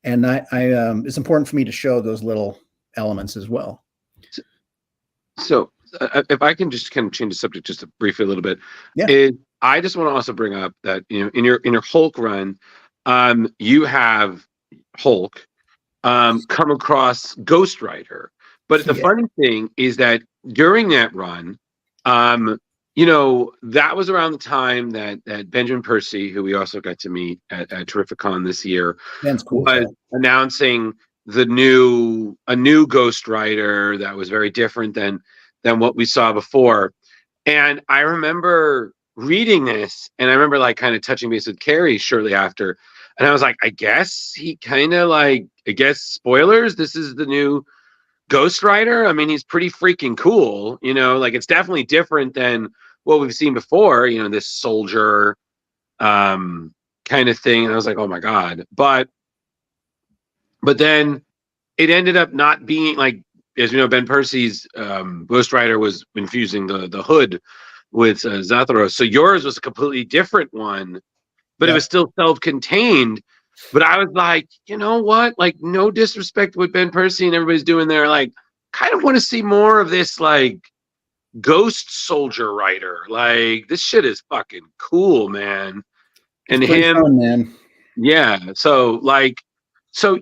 And I it's important for me to show those little elements as well. So if I can just kind of change the subject just briefly a little bit, Yeah. I just want to also bring up that in your Hulk run, you have Hulk come across Ghost Rider, but the funny thing is that during that run, that was around the time that Benjamin Percy, who we also got to meet at Terrificon this year, was announcing a new Ghost Rider that was very different than what we saw before. And I remember reading this, and I remember like kind of touching base with Carrie shortly after, and I was like, I guess spoilers, this is the new Ghost Rider. I mean, he's pretty freaking cool, like it's definitely different than what we've seen before, this soldier kind of thing. And I was like, oh my God. But then it ended up not being like, as you know, Ben Percy's Ghost Rider was infusing the hood with Zathras. So yours was a completely different one, but it was still self-contained. But I was like, you know what? Like, no disrespect to what Ben Percy and everybody's doing there. Like, kind of want to see more of this, like, ghost soldier rider. Like, this shit is fucking cool, man. And him, fun, man. Yeah. So, like,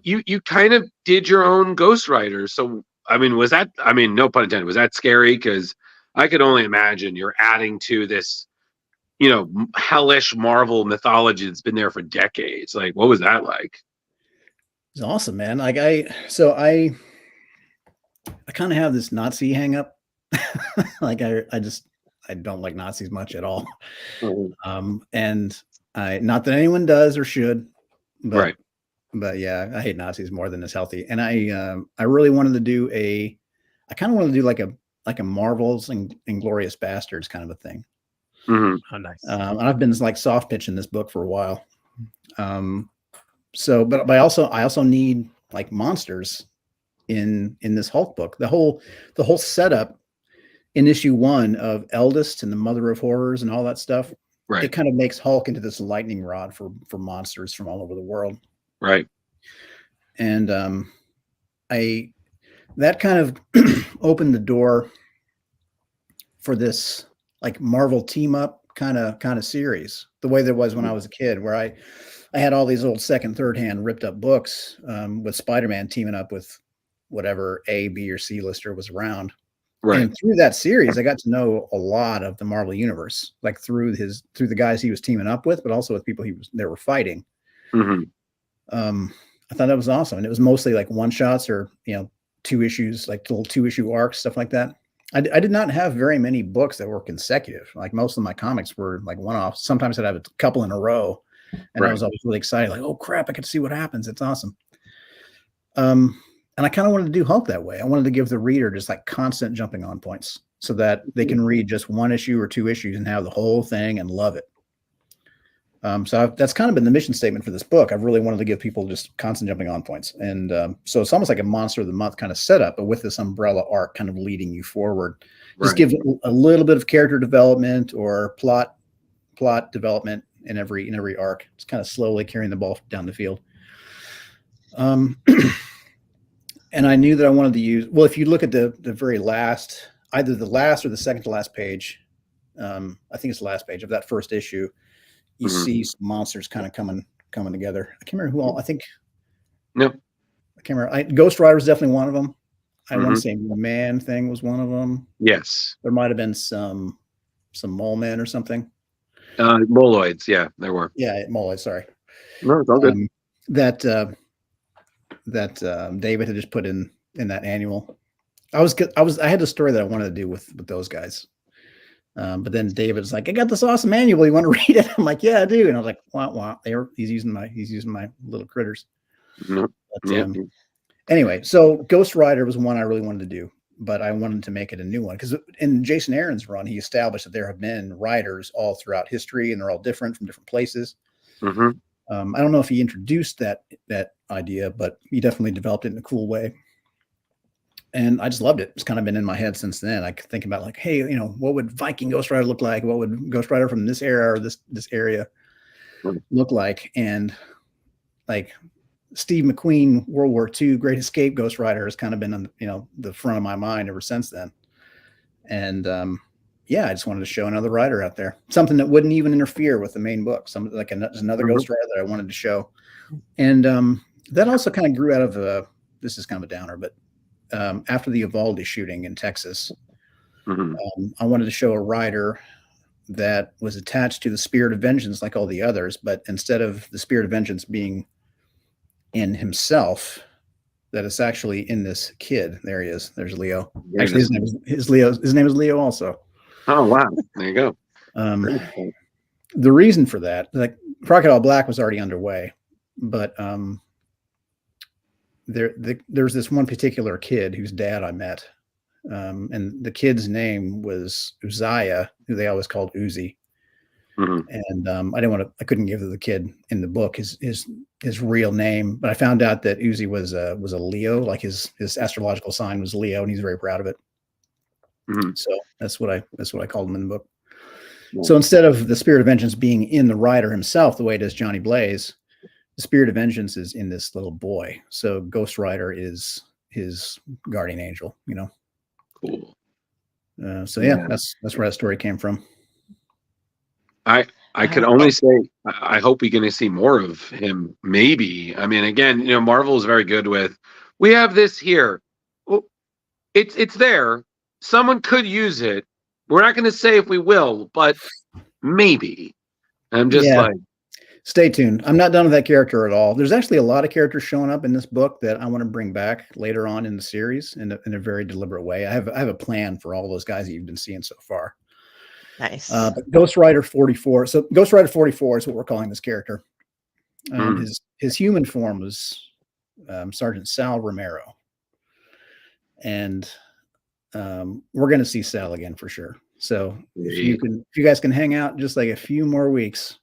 you kind of did your own Ghost Rider. So, I mean, no pun intended, was that scary? Because I could only imagine you're adding to this, hellish Marvel mythology that's been there for decades. Like, what was that like? It's awesome, man. Like I kind of have this Nazi hang up. Like I don't like Nazis much at all. Mm-hmm. And not that anyone does or should, but right. But yeah, I hate Nazis more than is healthy. And I really wanted to do like a Marvels and Inglorious Bastards kind of a thing. Mm-hmm. Oh, nice. And I've been like soft pitching this book for a while. But I also need like monsters in this Hulk book. The whole setup in issue 1 of Eldest and the Mother of Horrors and all that stuff. Right. It kind of makes Hulk into this lightning rod for monsters from all over the world. Right. And that kind of opened the door for this like Marvel team up kind of series, the way there was when I was a kid, where I had all these old second, third hand ripped up books with Spider-Man teaming up with whatever A, B, or C lister was around. Right. And through that series, I got to know a lot of the Marvel universe, like through the guys he was teaming up with, but also with people they were fighting. Mm-hmm. I thought that was awesome. And it was mostly like one shots or, 2 issues, like little 2-issue arcs, stuff like that. I did not have very many books that were consecutive. Like most of my comics were like one-off. Sometimes I'd have a couple in a row, and I was always really excited. Like, oh crap, I get to see what happens. It's awesome. And I kind of wanted to do Hulk that way. I wanted to give the reader just like constant jumping on points so that they can read just 1 issue or 2 issues and have the whole thing and love it. So that's kind of been the mission statement for this book. I've really wanted to give people just constant jumping on points. And so it's almost like a Monster of the Month kind of setup, but with this umbrella arc kind of leading you forward. Just give a little bit of character development or plot development in every arc. It's kind of slowly carrying the ball down the field. And I knew that I wanted to use, well, if you look at the very last, either the last or the second to last page, I think it's the last page of that first issue, you see some monsters kind of coming together. I can't remember who all. I think. No. I can't remember. Ghost Rider was definitely one of them. I want to say Man Thing was one of them. Yes. There might have been some Mole Men or something. Moloids. Yeah, there were. Yeah, Moloids. Sorry. No, it's all good. That David had just put in that annual. I had a story that I wanted to do with those guys. But then David's like, I got this awesome manual. You want to read it? I'm like, yeah, I do. And I was like, wah. He's using my little critters. No. But, anyway, so Ghost Rider was one I really wanted to do. but I wanted to make it a new one because in Jason Aaron's run, he established that there have been writers all throughout history, and they're all different from different places. Mm-hmm. I don't know if he introduced that idea, but he definitely developed it in a cool way. And I just loved it. It's kind of been in my head since then. I could think about like, hey, what would Viking Ghost Rider look like? What would Ghost Rider from this era or this area look like? And like Steve McQueen, World War II Great Escape Ghost Rider has kind of been on the front of my mind ever since then. And yeah, I just wanted to show another rider out there, something that wouldn't even interfere with the main book, something like another Ghost Rider that I wanted to show. And that also kind of grew out of this is kind of a downer, but after the Uvalde shooting in Texas, I wanted to show a rider that was attached to the spirit of vengeance like all the others, but instead of the spirit of vengeance being in himself, that it's actually in this kid. There he is. There's Leo. Actually, his name is Leo also. Oh wow, there you go. The reason for that, like Crocodile Black was already underway, but there's this one particular kid whose dad I met, and the kid's name was Uzziah, who they always called Uzi. And I couldn't give the kid in the book his real name, but I found out that Uzi was a Leo, like his astrological sign was Leo, and he's very proud of it. So that's what I called him in the book. So instead of the spirit of vengeance being in the rider himself, the way it is Johnny Blaze, the spirit of vengeance is in this little boy. So Ghost Rider is his guardian angel, Cool. So yeah, that's where that story came from. I could only say I hope we're going to see more of him. Maybe. I mean, again, Marvel is very good with. We have this here. Well, it's there. Someone could use it. We're not going to say if we will, but maybe. I'm just like, stay tuned. I'm not done with that character at all. There's actually a lot of characters showing up in this book that I want to bring back later on in the series in a very deliberate way. I have a plan for all those guys that you've been seeing so far. Nice. But Ghost Rider 44. So Ghost Rider 44 is what we're calling this character. His human form was Sergeant Sal Romero, and we're going to see Sal again for sure. So if you guys can hang out just like a few more weeks,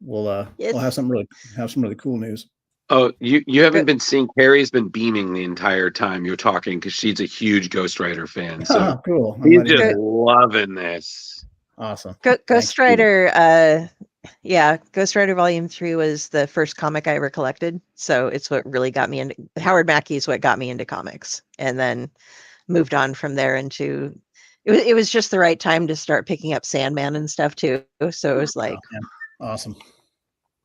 we'll have some really cool news. Oh, you haven't been seeing Carrie's been beaming the entire time you're talking because she's a huge Ghost Rider fan. So cool. He's just loving this. Awesome. Ghost Rider, Ghost Rider Volume 3 was the first comic I ever collected. So it's what really got me into Howard Mackie is what got me into comics, and then moved on from there into it was just the right time to start picking up Sandman and stuff too. So it was like awesome.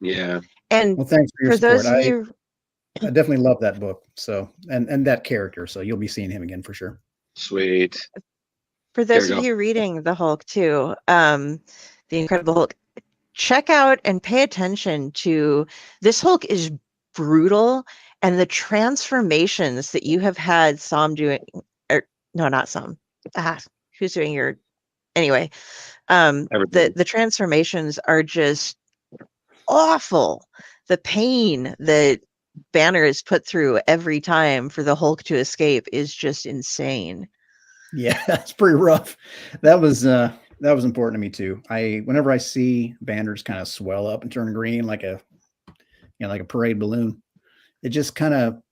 Yeah. And well, thanks for your support. those of you, I definitely love that book. So and that character. So you'll be seeing him again for sure. Sweet. For those of you reading the Hulk too, the Incredible Hulk, check out and pay attention to this. Hulk is brutal, and the transformations that you have had Sam doing, or no, not Sam. Who's doing your? Anyway, the transformations are just awful. The pain that Banner is put through every time for the Hulk to escape is just insane. Yeah, that's pretty rough. That was important to me too. Whenever I see Banner's kind of swell up and turn green like a parade balloon, it just kind of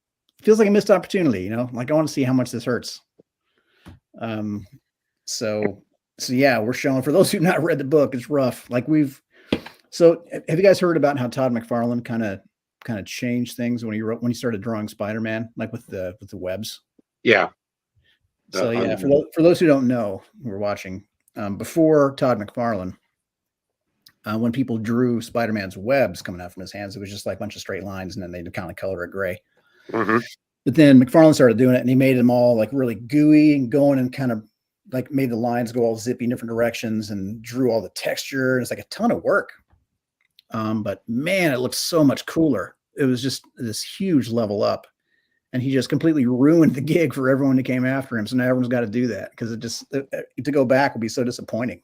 feels like a missed opportunity, like I want to see how much this hurts. So yeah, we're showing, for those who've not read the book, it's rough. So have you guys heard about how Todd McFarlane kind of changed things when he started drawing Spider-Man, like with the webs? Yeah. So yeah, for those who don't know, who are watching, before Todd McFarlane, when people drew Spider-Man's webs coming out from his hands, it was just like a bunch of straight lines, and then they'd kind of color it gray. Mm-hmm. But then McFarlane started doing it, and he made them all like really gooey and going, and kind of like made the lines go all zippy in different directions, and drew all the texture. It's like a ton of work. But man, it looked so much cooler. It was just this huge level up. And he just completely ruined the gig for everyone who came after him. So now everyone's got to do that, because to go back would be so disappointing,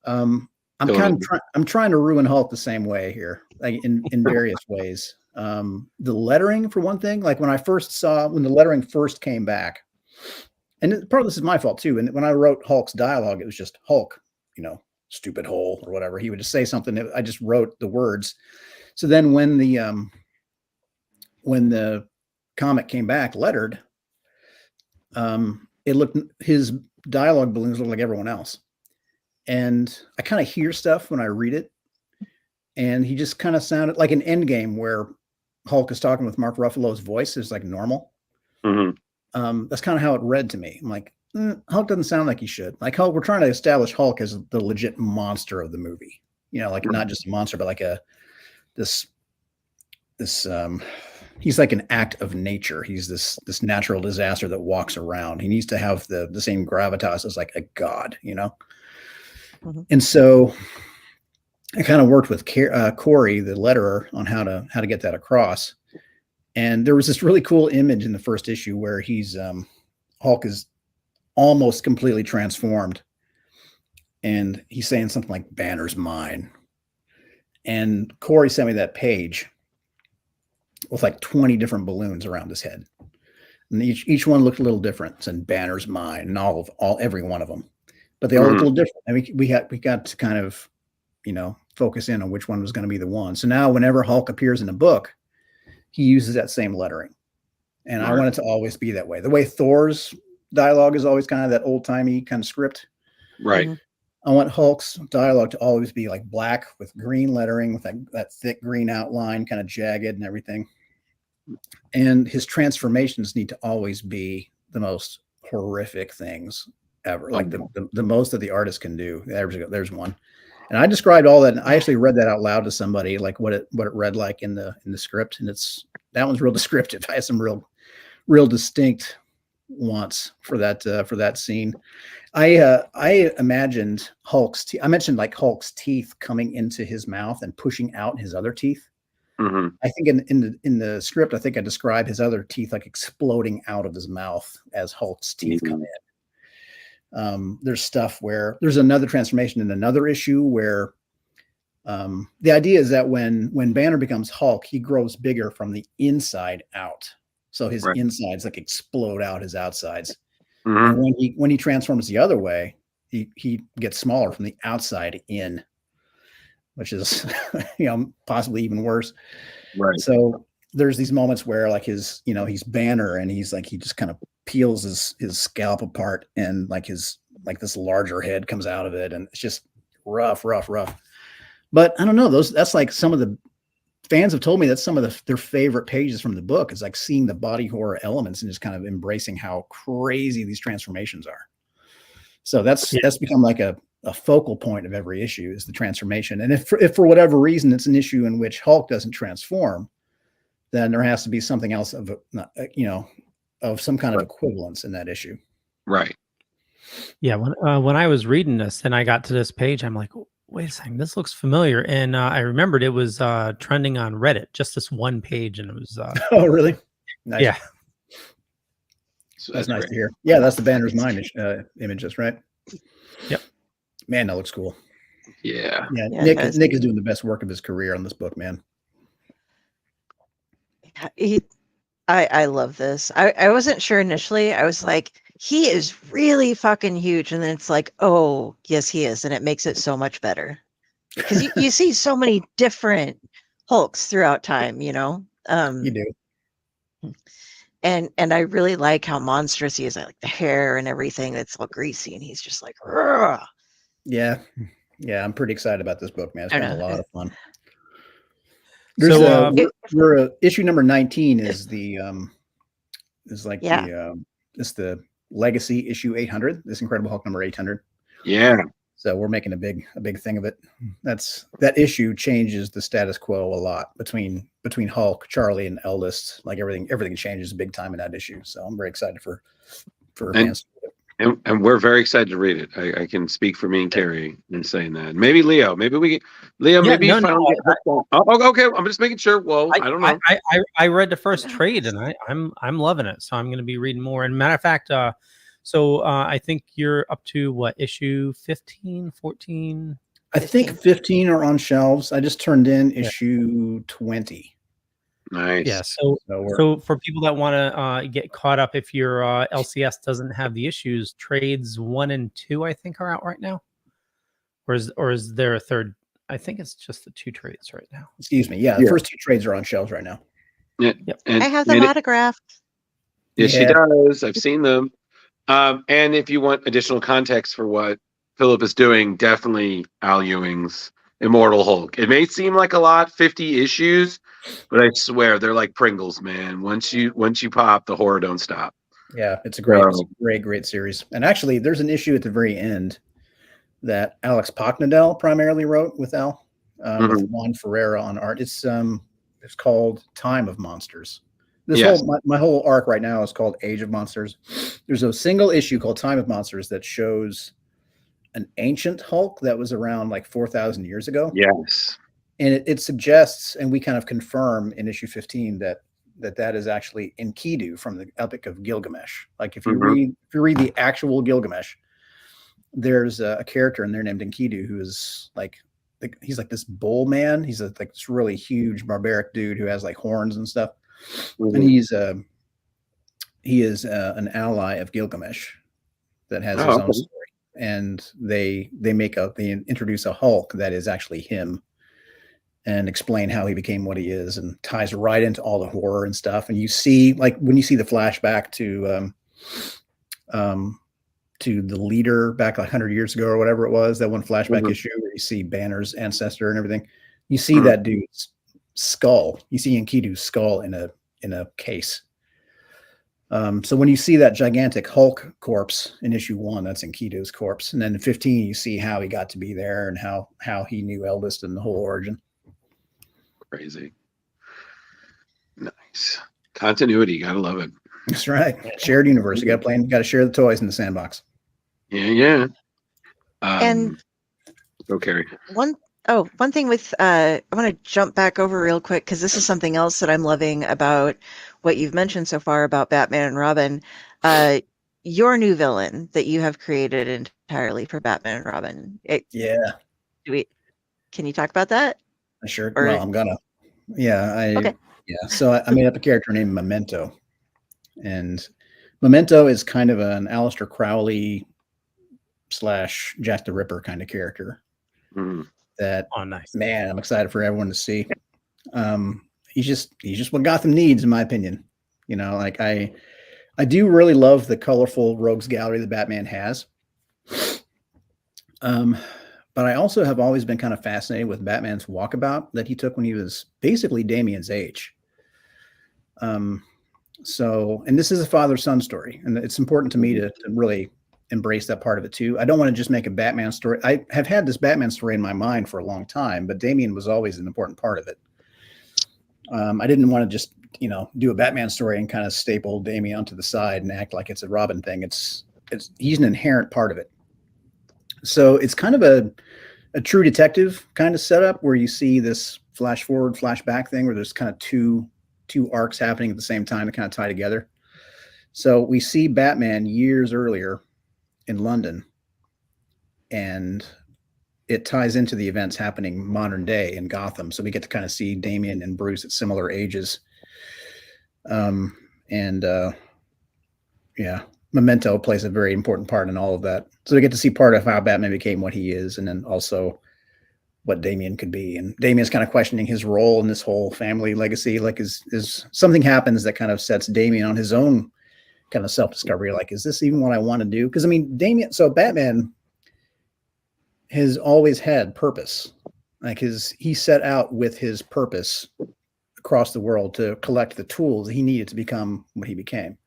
I'm trying to ruin Hulk the same way here, like in various ways. The lettering, for one thing, like when the lettering first came back, and part of this is my fault too. And when I wrote Hulk's dialogue, it was just Hulk, stupid hole or whatever. He would just say something. I just wrote the words. So then when the comic came back lettered, his dialogue balloons looked like everyone else. And I kind of hear stuff when I read it. And he just kind of sounded like an Endgame where Hulk is talking with Mark Ruffalo's voice is like normal. Mm-hmm. That's kind of how it read to me. I'm like, Hulk doesn't sound like he should. Like Hulk, we're trying to establish Hulk as the legit monster of the movie. Like not just a monster, but like this he's like an act of nature. He's this natural disaster that walks around. He needs to have the same gravitas as like a god, Mm-hmm. And so I kind of worked with Corey, the letterer, on how to get that across. And there was this really cool image in the first issue where Hulk is almost completely transformed. And he's saying something like, "Banner's mine." And Corey sent me that page with like 20 different balloons around his head. And each one looked a little different. It said, "Banner's mine," and every one of them. But they all looked a little different. And we got to kind of, focus in on which one was going to be the one. So now whenever Hulk appears in a book, he uses that same lettering. And I want it to always be that way. The way Thor's dialogue is always kind of that old-timey kind of script. Right. I want Hulk's dialogue to always be like black with green lettering with that thick green outline, kind of jagged and everything. And his transformations need to always be the most horrific things ever. Like the most that the artist can do. There's one. And I described all that. And I actually read that out loud to somebody, like what it read like in the script. And that one's real descriptive. I had some real distinct wants for that scene. I imagined Hulk's teeth. I mentioned like Hulk's teeth coming into his mouth and pushing out his other teeth. Mm-hmm. I think in the script, I think I described his other teeth like exploding out of his mouth as Hulk's teeth come in. There's stuff where there's another transformation in another issue where the idea is that when Banner becomes Hulk, he grows bigger from the inside out. So his insides like explode out his outsides. Mm-hmm. And when he transforms the other way, he gets smaller from the outside in, which is possibly even worse. Right. So there's these moments where like he's Banner and he just kind of peels his scalp apart and like this larger head comes out of it, and it's just rough. But I don't know, that's like some of the fans have told me that's some of their favorite pages from the book is like seeing the body horror elements and just kind of embracing how crazy these transformations are. So that's become like a focal point of every issue is the transformation. And if for whatever reason it's an issue in which Hulk doesn't transform, then there has to be something else of some kind of equivalence in that issue. Right. Yeah. When I was reading this and I got to this page, I'm like, wait a second, this looks familiar. And I remembered it was trending on Reddit, just this one page. And it was. Oh, really? Nice. Yeah. So that's nice to hear. Yeah, that's the Banner's Mind images, right? Yep. Man, that looks cool. Yeah. Yeah. Nick is doing the best work of his career on this book, man. I love this. I wasn't sure initially. I was like, he is really fucking huge. And then it's like, oh, yes, he is. And it makes it so much better. Because you see so many different Hulks throughout time, You do. And I really like how monstrous he is. I like the hair and everything that's all greasy. And he's just like, "Rrr." Yeah. Yeah, I'm pretty excited about this book, man. It's been a lot of fun. So we're issue number 19 is the legacy issue 800, this Incredible Hulk number 800. Yeah. So we're making a big thing of it. That issue changes the status quo a lot between Hulk, Charlie, and Eldest. Like everything changes big time in that issue. So I'm very excited for fans. And we're very excited to read it. I can speak for me and Carrie in saying that. Maybe Leo. Maybe okay. I'm just making sure. Well, I don't know. I read the first trade and I'm loving it. So I'm going to be reading more. And matter of fact, I think you're up to what, issue 15, 14? I think 15 are on shelves. I just turned in issue 20. Nice. Yeah. So for people that want to get caught up, if your LCS doesn't have the issues, trades 1 and 2 I think are out right now, or is there a third? I think it's just the 2 trades right now. Excuse me. Yeah, the first 2 trades are on shelves right now. Yeah. Yep. And, I have them autographed. Yes, she Yeah. does. I've seen them. And if you want additional context for what Phillip is doing, definitely Al Ewing's Immortal Hulk. It may seem like a lot, 50 issues, but I swear they're like Pringles, man. Once you pop, the horror don't stop. Yeah, it's a great series. And actually, there's an issue at the very end that Alex Pocknadel primarily wrote with Al, with Juan Ferreira on art. It's called Time of Monsters. This my whole arc right now is called Age of Monsters. There's a single issue called Time of Monsters that shows an ancient Hulk that was around like 4,000 years ago. Yes. And it suggests, and we kind of confirm in issue 15 that is actually Enkidu from the Epic of Gilgamesh. Like if you read the actual Gilgamesh, there's a character in there named Enkidu who is he's like this bull man. He's like this really huge barbaric dude who has like horns and stuff. And he is an ally of Gilgamesh that has his own story. And they introduce a Hulk that is actually him and explain how he became what he is, and ties right into all the horror and stuff. And you see, like when you see the flashback to the leader back like 100 years ago or whatever it was, that one flashback issue where you see Banner's ancestor and everything, you see that dude's skull. You see Enkidu's skull in a case. So when you see that gigantic Hulk corpse in issue 1, that's Enkidu's corpse. And then in 15, you see how he got to be there and how he knew Eldest and the whole origin. Crazy. Nice. Continuity. Gotta love it. That's right. Shared universe. You got to share the toys in the sandbox. Yeah. And go Carrie. One thing with I want to jump back over real quick because this is something else that I'm loving about what you've mentioned so far about Batman and Robin. Your new villain that you have created entirely for Batman and Robin. Can you talk about that? Sure. Well, I'm gonna. Yeah. So I made up a character named Memento, and Memento is kind of an Aleister Crowley / Jack the Ripper kind of character. That nice. Man, I'm excited for everyone to see. He's just what Gotham needs, in my opinion. You know, like I do really love the colorful rogues gallery that Batman has. But I also have always been kind of fascinated with Batman's walkabout that he took when he was basically Damian's age. And this is a father-son story, and it's important to me to really embrace that part of it too. I don't want to just make a Batman story. I have had this Batman story in my mind for a long time, but Damian was always an important part of it. I didn't want to just, do a Batman story and kind of staple Damian onto the side and act like it's a Robin thing. He's an inherent part of it. So it's kind of a true detective kind of setup where you see this flash forward, flashback thing where there's kind of two arcs happening at the same time to kind of tie together. So we see Batman years earlier in London, and it ties into the events happening modern day in Gotham. So we get to kind of see Damian and Bruce at similar ages. Memento plays a very important part in all of that. So we get to see part of how Batman became what he is, and then also what Damian could be. And Damian's kind of questioning his role in this whole family legacy. Like is something happens that kind of sets Damian on his own kind of self-discovery. Like, is this even what I want to do? Because Batman has always had purpose. Like he set out with his purpose across the world to collect the tools he needed to become what he became.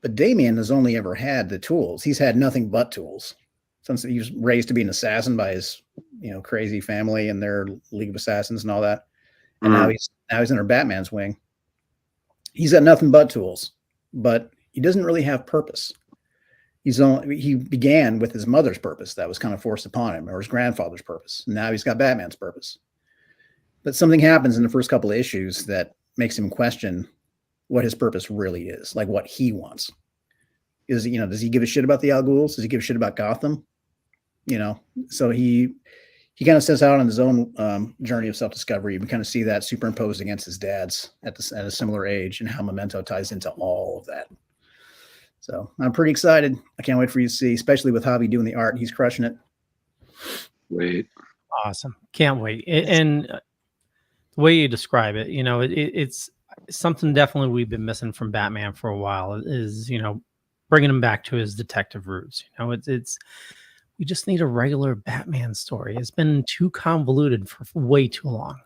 But Damian has only ever had the tools. He's had nothing but tools since he was raised to be an assassin by his, crazy family and their League of Assassins and all that. And now he's under Batman's wing. He's got nothing but tools, but he doesn't really have purpose. He began with his mother's purpose that was kind of forced upon him, or his grandfather's purpose. Now he's got Batman's purpose. But something happens in the first couple of issues that makes him question what his purpose really is, like what he wants. Does he give a shit about the Al Ghuls? Does he give a shit about Gotham? So he he kind of sets out on his own journey of self-discovery. You can kind of see that superimposed against his dad's at a similar age, and how Memento ties into all of that. So I'm pretty excited. I can't wait for you to see, especially with Javi doing the art. He's crushing it. Wait. Awesome. Can't wait. And the way you describe it, it's something definitely we've been missing from Batman for a while is, bringing him back to his detective roots. It's we just need a regular Batman story. It's been too convoluted for way too long.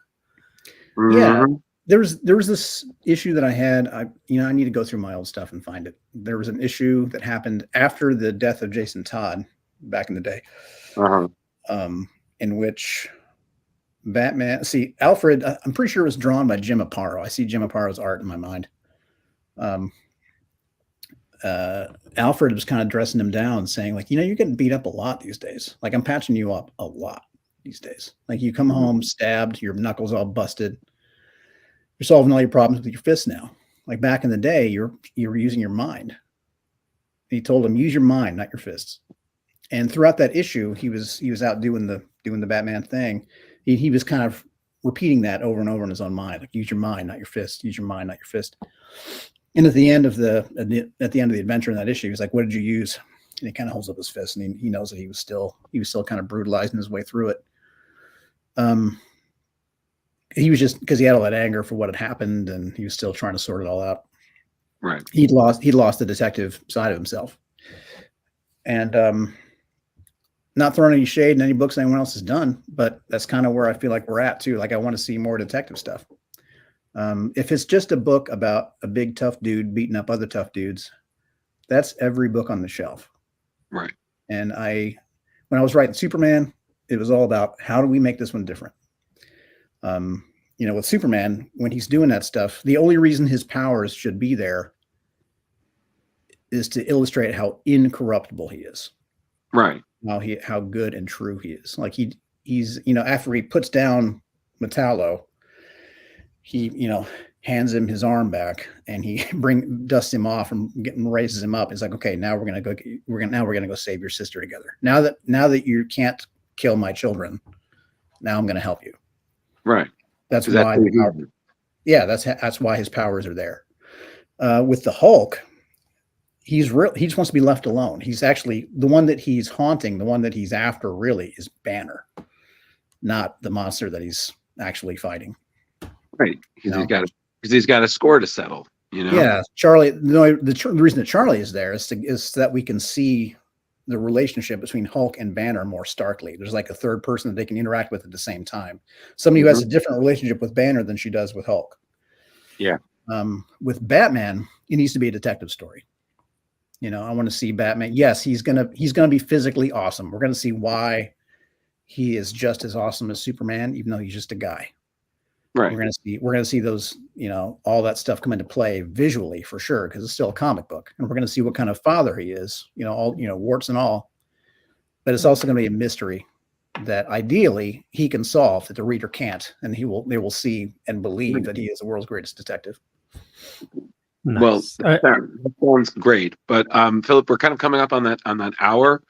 Yeah. There was this issue that I had. I need to go through my old stuff and find it. There was an issue that happened after the death of Jason Todd back in the day, in which Batman. See, Alfred. I'm pretty sure it was drawn by Jim Aparo. I see Jim Aparo's art in my mind. Alfred was kind of dressing him down, saying, like, you're getting beat up a lot these days. Like, I'm patching you up a lot these days. Like, you come home stabbed, your knuckles all busted. You're solving all your problems with your fists now. Like, back in the day, you're using your mind. And he told him, use your mind, not your fists. And throughout that issue, he was out doing the Batman thing. He was kind of repeating that over and over in his own mind, like, use your mind, not your fist. Use your mind, not your fist. And at the end of the adventure in that issue, he's like, "What did you use?" And he kind of holds up his fist, and he knows that he was still kind of brutalizing his way through it. He was just, because he had all that anger for what had happened, and he was still trying to sort it all out. Right. He'd lost the detective side of himself, and not throwing any shade in any books anyone else has done, but that's kind of where I feel like we're at too. Like, I want to see more detective stuff. If it's just a book about a big tough dude beating up other tough dudes, that's every book on the shelf. Right. And when I was writing Superman, it was all about, how do we make this one different? With Superman, when he's doing that stuff, the only reason his powers should be there is to illustrate how incorruptible he is. Right. How good and true he is. Like, he's after he puts down Metallo, he hands him his arm back, and he dusts him off and raises him up. It's like, okay, now we're gonna go save your sister together. Now that you can't kill my children, now I'm gonna help you. Right. That's why. That's why his powers are there. With the Hulk, he just wants to be left alone. He's actually the one that he's haunting. The one that he's after really is Banner, not the monster that he's actually fighting. Right. Because he's got a score to settle. Yeah, Charlie. The reason that Charlie is there is so that we can see the relationship between Hulk and Banner more starkly. There's like a third person that they can interact with at the same time. Somebody who has a different relationship with Banner than she does with Hulk. Yeah. With Batman, it needs to be a detective story. I want to see Batman. Yes, he's gonna be physically awesome. We're gonna see why he is just as awesome as Superman, even though he's just a guy. Right. We're gonna see those, all that stuff come into play visually for sure, because it's still a comic book, and we're gonna see what kind of father he is, all warts and all. But it's also gonna be a mystery that ideally he can solve that the reader can't, and they will see and believe that he is the world's greatest detective. Nice. Well, that sounds great. But Philip, we're kind of coming up on that hour.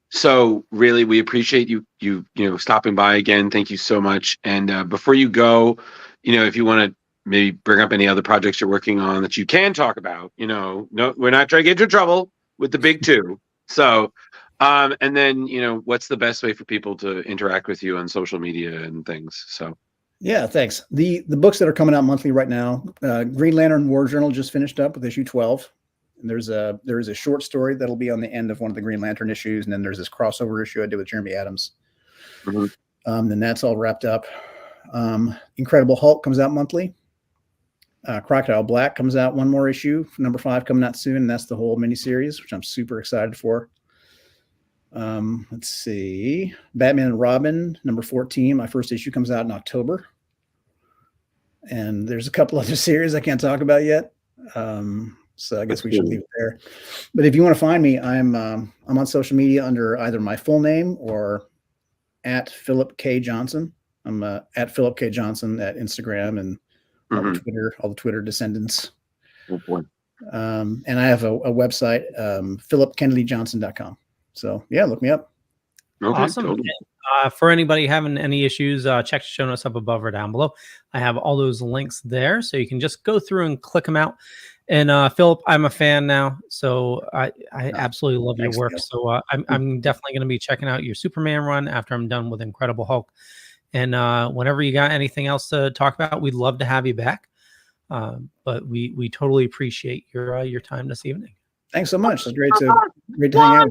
So really, we appreciate you stopping by again. Thank you so much. And before you go, if you want to maybe bring up any other projects you're working on that you can talk about, no, we're not trying to get into trouble with the big two. So, and then what's the best way for people to interact with you on social media and things? So. Yeah, thanks. The books that are coming out monthly right now, Green Lantern War Journal just finished up with issue 12. And there is a short story that'll be on the end of one of the Green Lantern issues, and then there's this crossover issue I did with Jeremy Adams. Mm-hmm. Then that's all wrapped up. Incredible Hulk comes out monthly. Crocodile Black comes out one more issue, number 5 coming out soon, and that's the whole miniseries, which I'm super excited for. Let's see, Batman and Robin number 14, my first issue, comes out in October. And there's a couple other series I can't talk about yet. So I guess we should leave it there. But if you want to find me, I'm on social media under either my full name or at Phillip K. Johnson. I'm at Phillip K. Johnson at Instagram and all the Twitter descendants. Oh boy. And I have a website, philipkennedyjohnson.com. So yeah, look me up. Okay, Awesome. totally. For anybody having any issues, check the show notes up above or down below. I have all those links there, so you can just go through and click them out. And Philip, I'm a fan now, so I absolutely love your Thanks, work. Phil. So I'm definitely going to be checking out your Superman run after I'm done with Incredible Hulk. And whenever you got anything else to talk about, we'd love to have you back. But we totally appreciate your time this evening. Thanks so much. It's great to hang out with you guys.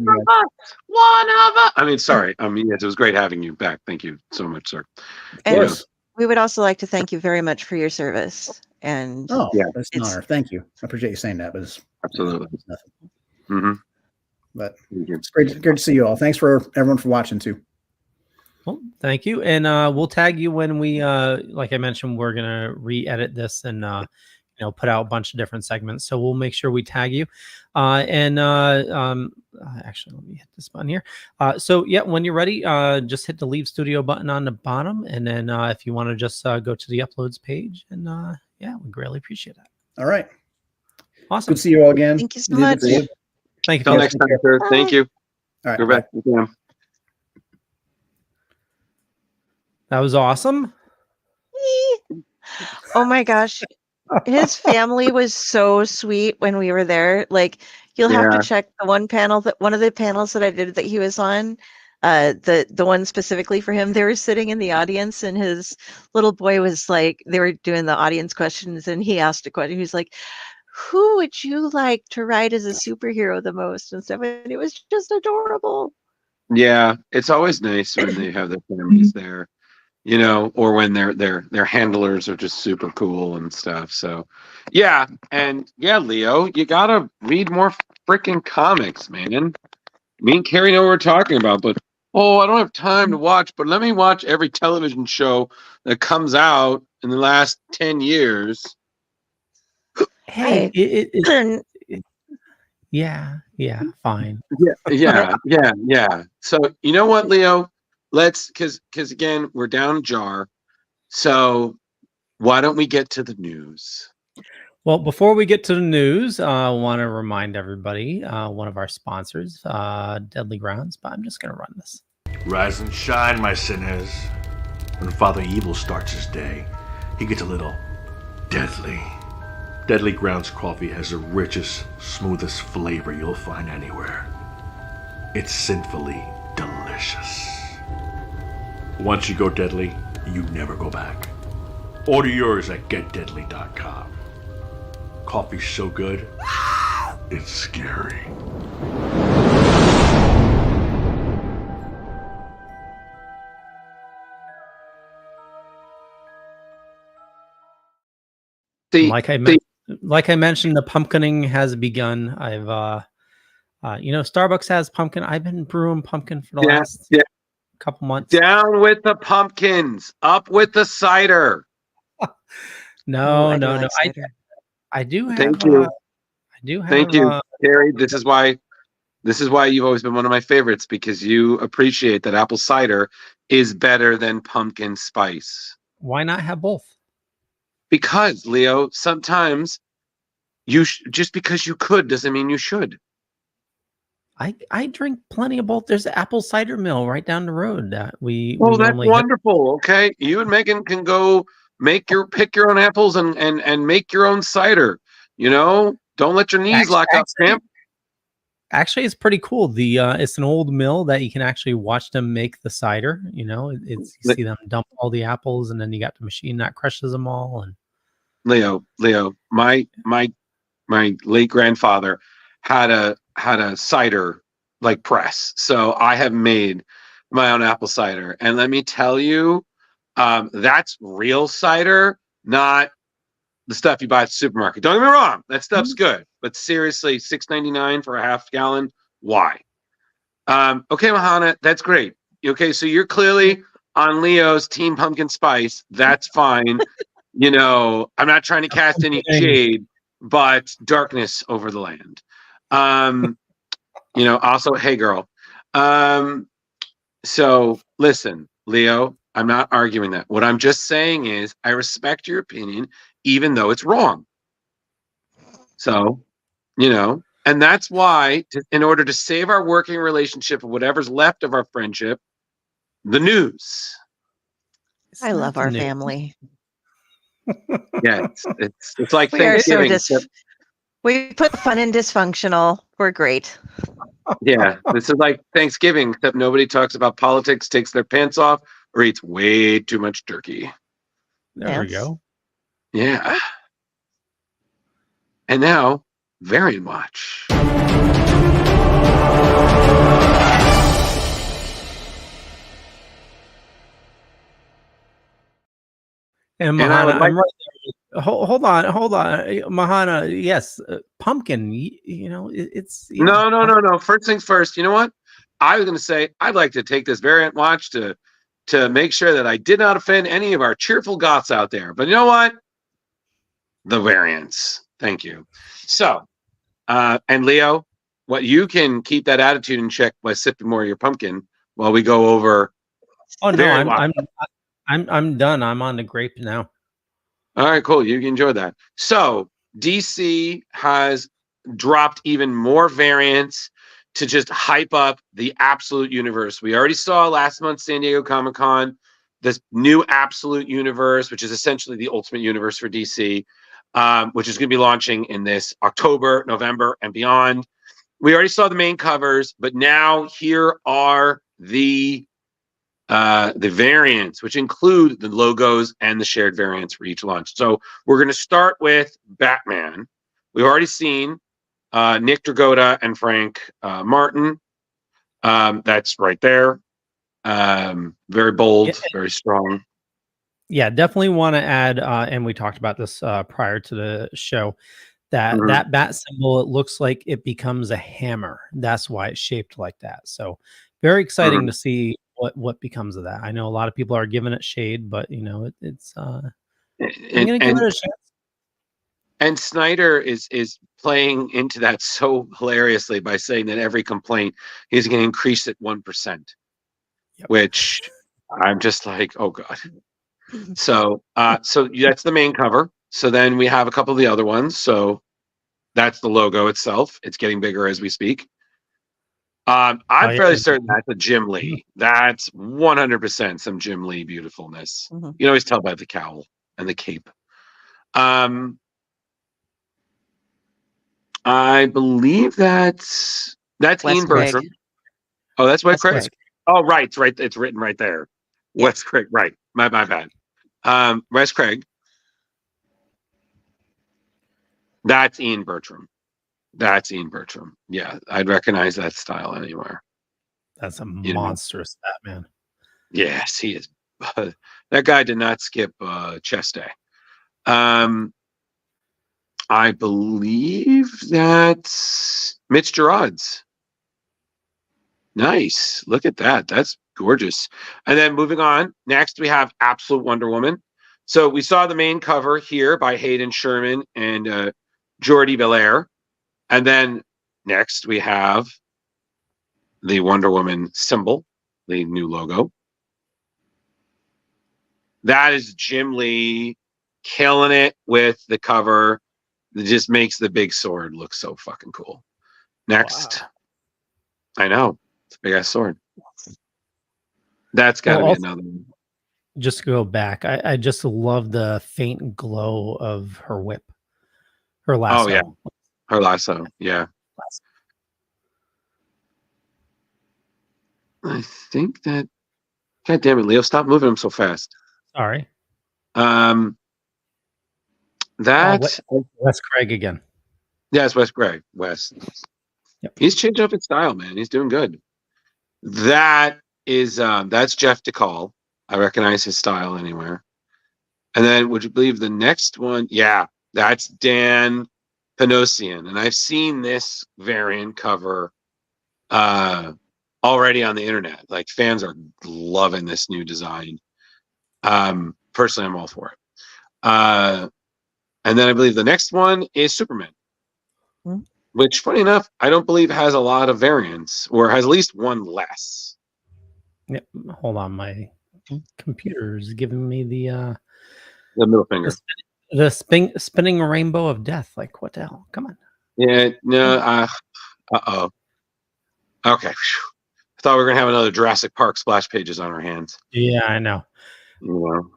One of us. I mean, sorry. I mean, yes, it was great having you back. Thank you so much, sir. Of And course. we would also like to thank you very much for your service. And Oh, Yeah. that's an honor. Thank you. I appreciate you saying that, but it's Absolutely. it's nothing. Mm-hmm. But Thank you. it's great to see you all. Thanks for everyone for watching too. Well, thank you. And we'll tag you when we, like I mentioned, we're going to re-edit this and, put out a bunch of different segments. So we'll make sure we tag you. Actually, let me hit this button here. So yeah, when you're ready, just hit the leave studio button on the bottom. And then if you want to just go to the uploads page and yeah, we greatly appreciate that. All right. Awesome. Good to see you all again. Thank you so Good to much. see you. Thank you. Till Phil. next time, sir. Thank you. All right. You're Bye. back. Yeah. That was awesome. Oh my gosh. His family was so sweet when we were there. Like, you'll have Yeah. to check the one of the panels that I did that he was on. The one specifically for him. They were sitting in the audience, and his little boy was like, they were doing the audience questions, and he asked a question. He was like, "Who would you like to write as a superhero the most?" and stuff. And it was just adorable. Yeah. It's always nice when they have their families there, or when their handlers are just super cool and stuff. So yeah. And yeah, Leo, you gotta read more freaking comics, man. Me and Carrie know what we're talking about, but I don't have time to watch, but let me watch every television show that comes out in the last 10 years. Hey, Hey. yeah, fine. Yeah. So you know what, Leo? Let's because again, we're down a jar. So why don't we get to the news? Well, before we get to the news, I want to remind everybody, one of our sponsors, Deadly Grounds, but I'm just going to run this. Rise and shine, my sinners. When Father Evil starts his day, he gets a little deadly. Deadly Grounds coffee has the richest, smoothest flavor you'll find anywhere. It's sinfully delicious. Once you go deadly, you never go back. Order yours at getdeadly.com. Coffee's so good, it's scary. Like I mentioned, the pumpkining has begun. I've Starbucks has pumpkin. I've been brewing pumpkin for the last couple months. Down with the pumpkins, up with the cider. No. Cider. I do have. Thank you. I do have. Thank you, Carrie. This is why you've always been one of my favorites, because you appreciate that apple cider is better than pumpkin spice. Why not have both? Because, Leo, sometimes just because you could doesn't mean you should. I drink plenty of both. There's the apple cider mill right down the road that we. Oh, we that's normally wonderful. Okay, you and Megan can go pick your own apples and make your own cider. Don't let your knees lock up, champ. Actually, it's pretty cool. It's an old mill that you can actually watch them make the cider. You see them dump all the apples, and then you got the machine that crushes them all. And Leo, my late grandfather had a cider like press, so I have made my own apple cider, and let me tell you, that's real cider, not the stuff you buy at the supermarket. Don't get me wrong, that stuff's good, but seriously, $6.99 for a half gallon, why? Okay, Mahana, that's great. Okay, so you're clearly on Leo's team pumpkin spice. That's fine. I'm not trying to cast any shade, but darkness over the land. Also, hey girl. So listen, Leo, I'm not arguing that. What I'm just saying is I respect your opinion, even though it's wrong. So, And that's why, in order to save our working relationship or whatever's left of our friendship, the news. I love our family. Yeah, it's like We are so Thanksgiving. we put fun in dysfunctional. We're great. Yeah, this is like Thanksgiving, except nobody talks about politics, takes their pants off, or eats way too much turkey. There we Yes. go. Yeah. And now, Variant Watch. And And I would Mahana, like- I'm right there. Hold on, Mahana. Yes, pumpkin. You know, it's No. First things first. You know what? I was going to say I'd like to take this Variant Watch to make sure that I did not offend any of our cheerful goths out there. But you know what? The variants. Thank you. So, and Leo, what you can keep that attitude in check by sipping more of your pumpkin while we go over. Oh no, Variant Watch. I'm done. I'm on the grape now. All right, cool. You can enjoy that. So DC has dropped even more variants to just hype up the absolute universe. We already saw last month San Diego Comic-Con this new absolute universe, which is essentially the ultimate universe for DC, which is going to be launching in this October, November, and beyond. We already saw the main covers, but now here are the variants, which include the logos and the shared variants for each launch. So we're going to start with Batman. We've already seen Nick Dragotta and Frank Martin. That's right there. Very bold, very strong. Yeah, definitely want to add, and we talked about this prior to the show, that that bat symbol, it looks like it becomes a hammer. That's why it's shaped like that. So very exciting to see what becomes of that. I know a lot of people are giving it shade, but you know it's I'm gonna give it a chance. And Snyder is playing into that so hilariously by saying that every complaint he's going to increase it 1%, which I'm just like, oh god. So so that's the main cover. So then we have a couple of the other ones. So that's the logo itself. It's getting bigger as we speak. I'm fairly certain that's a Jim Lee. That's 100% some Jim Lee beautifulness. You can always tell by the cowl and the cape. I believe that's Ian Bertram. Oh, that's Wes Craig. Oh, right. It's right. It's written right there. Yeah. Wes Craig. Right. My bad. Wes Craig. That's Ian Bertram. Yeah, I'd recognize that style anywhere. That's a monstrous Batman. Yes, he is. That guy did not skip chest day. I believe that's Mitch Gerard's. Nice. Look at that. That's gorgeous. And then moving on, next we have Absolute Wonder Woman. So we saw the main cover here by Hayden Sherman and Jordi Belair. And then next we have the Wonder Woman symbol, the new logo. That is Jim Lee killing it with the cover. It just makes the big sword look so fucking cool. Next. Wow. I know. It's a big ass sword. That's got to be another one. Just to go back, I just love the faint glow of her whip. Her lasso. Oh, yeah. Her lasso. Yeah. I think that. God damn it, Leo. Stop moving him so fast. Sorry. That Wes Craig again. Yeah, it's Wes Craig. Wes. Yep. He's changed up his style, man. He's doing good. That is that's Jeff DeCall. I recognize his style anywhere. And then would you believe the next one? Yeah, that's Dan Panosian. And I've seen this variant cover already on the internet. Like fans are loving this new design. Personally, I'm all for it. And then I believe the next one is Superman, which, funny enough, I don't believe has a lot of variants or has at least one less. Yep. Hold on, my computer is giving me the middle finger, the spinning rainbow of death. Like what the hell? Come on. Yeah, no, uh-oh. Okay. Phew. I thought we were going to have another Jurassic Park splash pages on our hands. Yeah, I know. You know.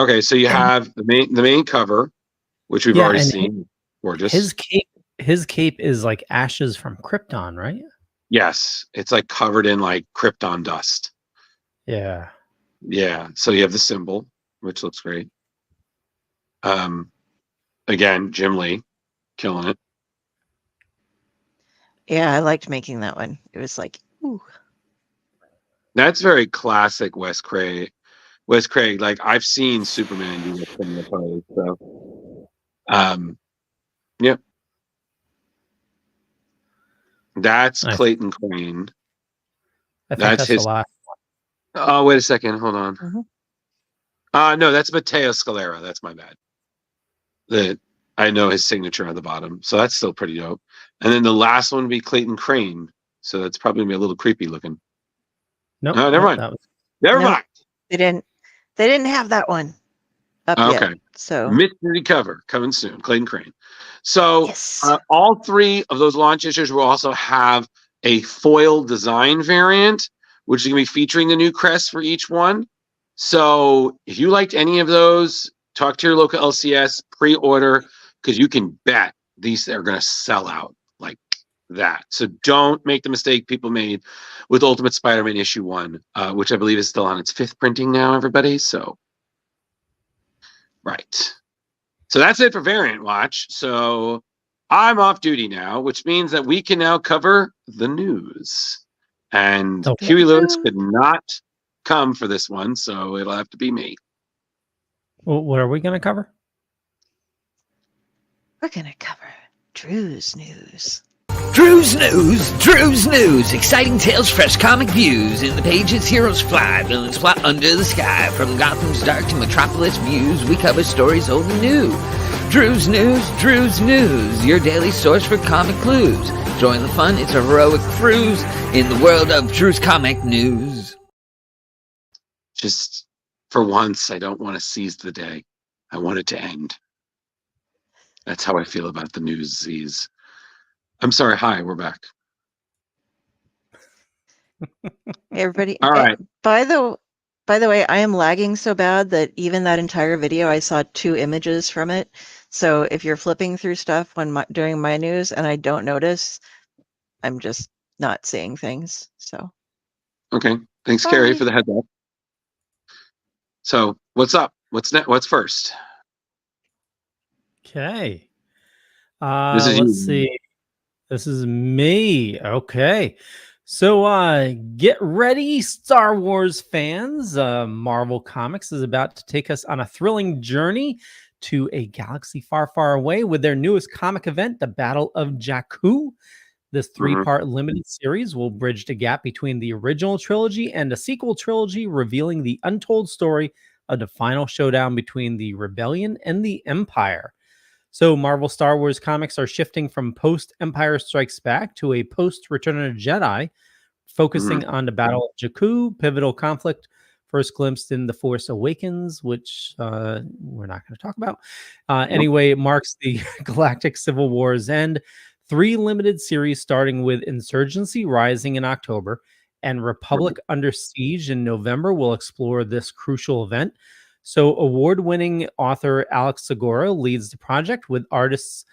Okay, so you have the main cover, which we've already and seen. Gorgeous. His cape is like ashes from Krypton, right? Yes, it's like covered in like Krypton dust. Yeah. Yeah, so you have the symbol, which looks great. Again, Jim Lee, killing it. Yeah, I liked making that one. It was like, ooh. That's very classic Wes Craig. Wes Craig, like I've seen Superman do this in the pose, so yep. That's Nice. Clayton Crane. I think That's that's his. the last. Oh, wait a second. Hold on. Mhm. No, that's Matteo Scalera. That's my bad. I know his signature on the bottom, so that's still pretty dope. And then the last one would be Clayton Crane, so that's probably gonna be a little creepy looking. Nope. No, never mind. Never Nope. mind. They didn't have that one up yet. Okay. So Mystery cover coming soon. Clayton Crane. So yes. all three of those launch issues will also have a foil design variant, which is going to be featuring the new crest for each one. So if you liked any of those, talk to your local LCS, pre-order, because you can bet these are going to sell out like that. So don't make the mistake people made with Ultimate Spider-Man issue 1, which I believe is still on its 5th printing now, everybody. So, right. So that's it for Variant Watch. So I'm off duty now, which means that we can now cover the news. And Oh. Huey Lewis could not come for this one, so it'll have to be me. Well, what are we going to cover? We're gonna cover Drew's news. Drew's News. Exciting tales, fresh comic views. In the pages, heroes fly, villains plot under the sky. From Gotham's dark to Metropolis views, we cover stories old and new. Drew's News, your daily source for comic clues. Join the fun, it's a heroic cruise in the world of Drew's comic news. Just for once, I don't want to seize the day. I want it to end. That's how I feel about the news. I'm sorry. Hi, we're back. Hey, everybody. All right. By the way, I am lagging so bad that even that entire video, I saw 2 images from it. So if you're flipping through stuff during my news and I don't notice, I'm just not seeing things. So Okay. Thanks, Carrie, for the heads up. So what's up? What's next? What's first? Okay. This is let's you. see. This is me. Okay. So get ready, Star Wars fans. Marvel Comics is about to take us on a thrilling journey to a galaxy far, far away with their newest comic event, the Battle of Jakku. This 3-part limited series will bridge the gap between the original trilogy and a sequel trilogy, revealing the untold story of the final showdown between the Rebellion and the Empire. So Marvel Star Wars comics are shifting from post-Empire Strikes Back to a post-Return of the Jedi, focusing on the Battle of Jakku, pivotal conflict first glimpsed in The Force Awakens, which we're not going to talk about. Anyway, it marks the Galactic Civil War's end. 3 limited series starting with Insurgency Rising in October and Republic Under Siege in November will explore this crucial event. So award-winning author Alex Segura leads the project with artists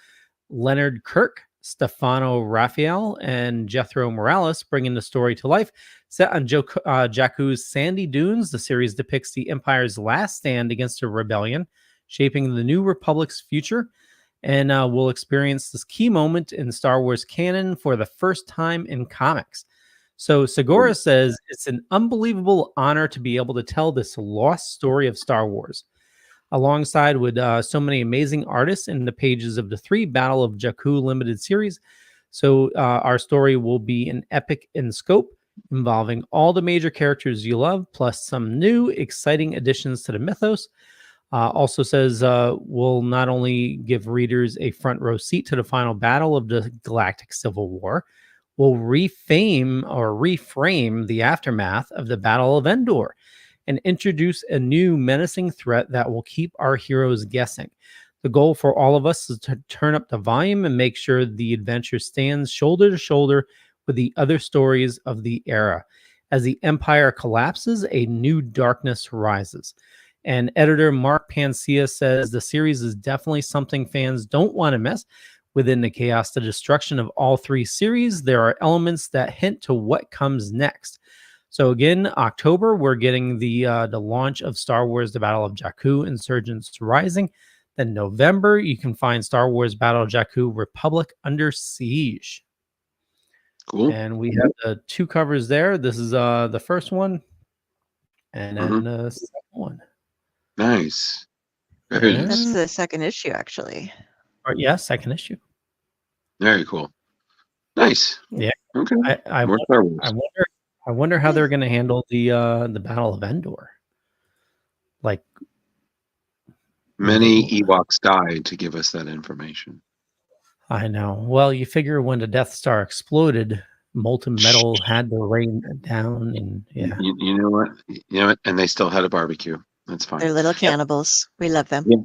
Leonard Kirk, Stefano Raphael, and Jethro Morales bringing the story to life. Set on Jakku's sandy dunes, the series depicts the Empire's last stand against a rebellion, shaping the new Republic's future. And we'll experience this key moment in Star Wars canon for the first time in comics. So Segura says it's an unbelievable honor to be able to tell this lost story of Star Wars, alongside with so many amazing artists in the pages of the 3 Battle of Jakku limited series. So our story will be an epic in scope, involving all the major characters you love, plus some new exciting additions to the mythos. Also says we'll not only give readers a front row seat to the final battle of the Galactic Civil War, we'll reframe the aftermath of the Battle of Endor and introduce a new menacing threat that will keep our heroes guessing. The goal for all of us is to turn up the volume and make sure the adventure stands shoulder to shoulder with the other stories of the era. As the empire collapses, a new darkness rises. And editor Mark Pancia says the series is definitely something fans don't want to miss. Within the chaos, the destruction of all three series, there are elements that hint to what comes next. So again, October, we're getting the launch of Star Wars: The Battle of Jakku, Insurgents Rising. Then November, you can find Star Wars: Battle of Jakku, Republic Under Siege. Cool. And we have the two covers there. This is the first one, and then the second one. Nice. Very Yeah. nice. That's the second issue, actually. Yeah, second issue. Very cool. Nice. Yeah. Okay. I More Star Wars. I wonder how they're going to handle the Battle of Endor. Like, Many Ewoks died to give us that information. I know. Well, you figure when the Death Star exploded, molten metal had to rain down, and yeah. You know what? You know what? And they still had a barbecue. That's fine. They're little cannibals. We love them. Yeah.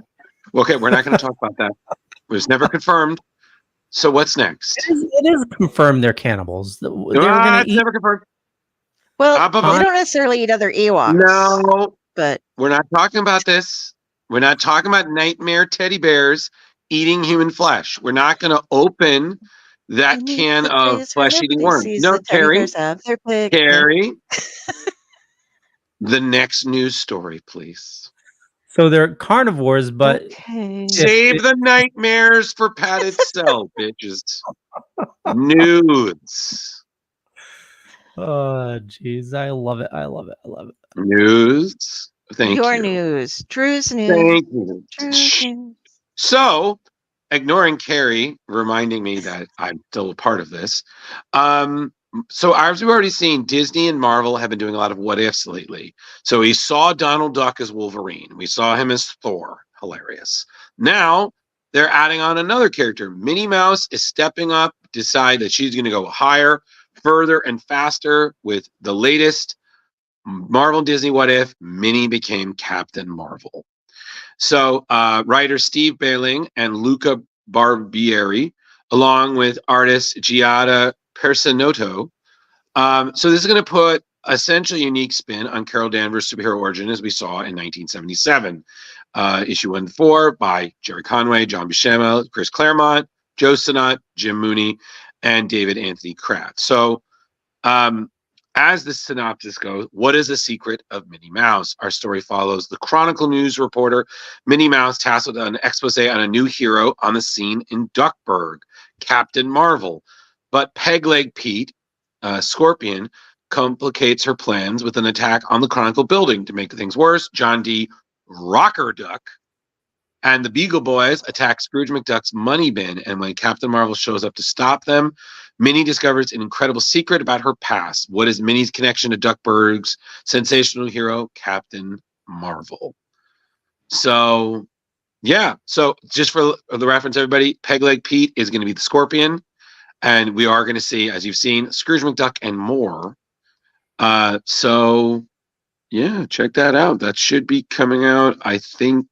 Okay, we're not going to talk about that. It was never confirmed. So what's next? It is confirmed they're cannibals. They were going It's to eat. never confirmed. Well, but- they don't necessarily eat other Ewoks. No, But we're not talking about this. We're not talking about nightmare teddy bears eating human flesh. We're not going to open that can of flesh-eating worms. No, Carrie. Carrie. The next news story, please. So they're carnivores, but okay. Save the nightmares for padded cell, bitches. News. oh, jeez, I love it. I love it. I love it. News. Thank Your you. news. Drew's news. Thank you. Drew's news. So, ignoring Carrie reminding me that I'm still a part of this. So as we've already seen, Disney and Marvel have been doing a lot of what ifs lately. So we saw Donald Duck as Wolverine. We saw him as Thor. Hilarious. Now they're adding on another character. Minnie Mouse is stepping up, decide that she's going to go higher, further, and faster with the latest Marvel Disney what if. Minnie became Captain Marvel. So writer Steve Bailing and Luca Barbieri, along with artist Giada Persinotto. So this is going to put essentially a unique spin on Carol Danvers' superhero origin as we saw in 1977. Issue 1-4 by Jerry Conway, John Buscema, Chris Claremont, Joe Sinnott, Jim Mooney, and David Anthony Kraft. So as the synopsis goes, what is the secret of Minnie Mouse? Our story follows the Chronicle News reporter Minnie Mouse tasked with an expose on a new hero on the scene in Duckburg, Captain Marvel. But Pegleg Pete, Scorpion, complicates her plans with an attack on the Chronicle building. To make things worse, John D. Rocker Duck and the Beagle Boys attack Scrooge McDuck's money bin. And when Captain Marvel shows up to stop them, Minnie discovers an incredible secret about her past. What is Minnie's connection to Duckburg's sensational hero, Captain Marvel? So, yeah. So just for the reference, everybody, Pegleg Pete is going to be the Scorpion. And we are going to see, as you've seen, Scrooge McDuck and more. So, yeah, check that out. That should be coming out, I think,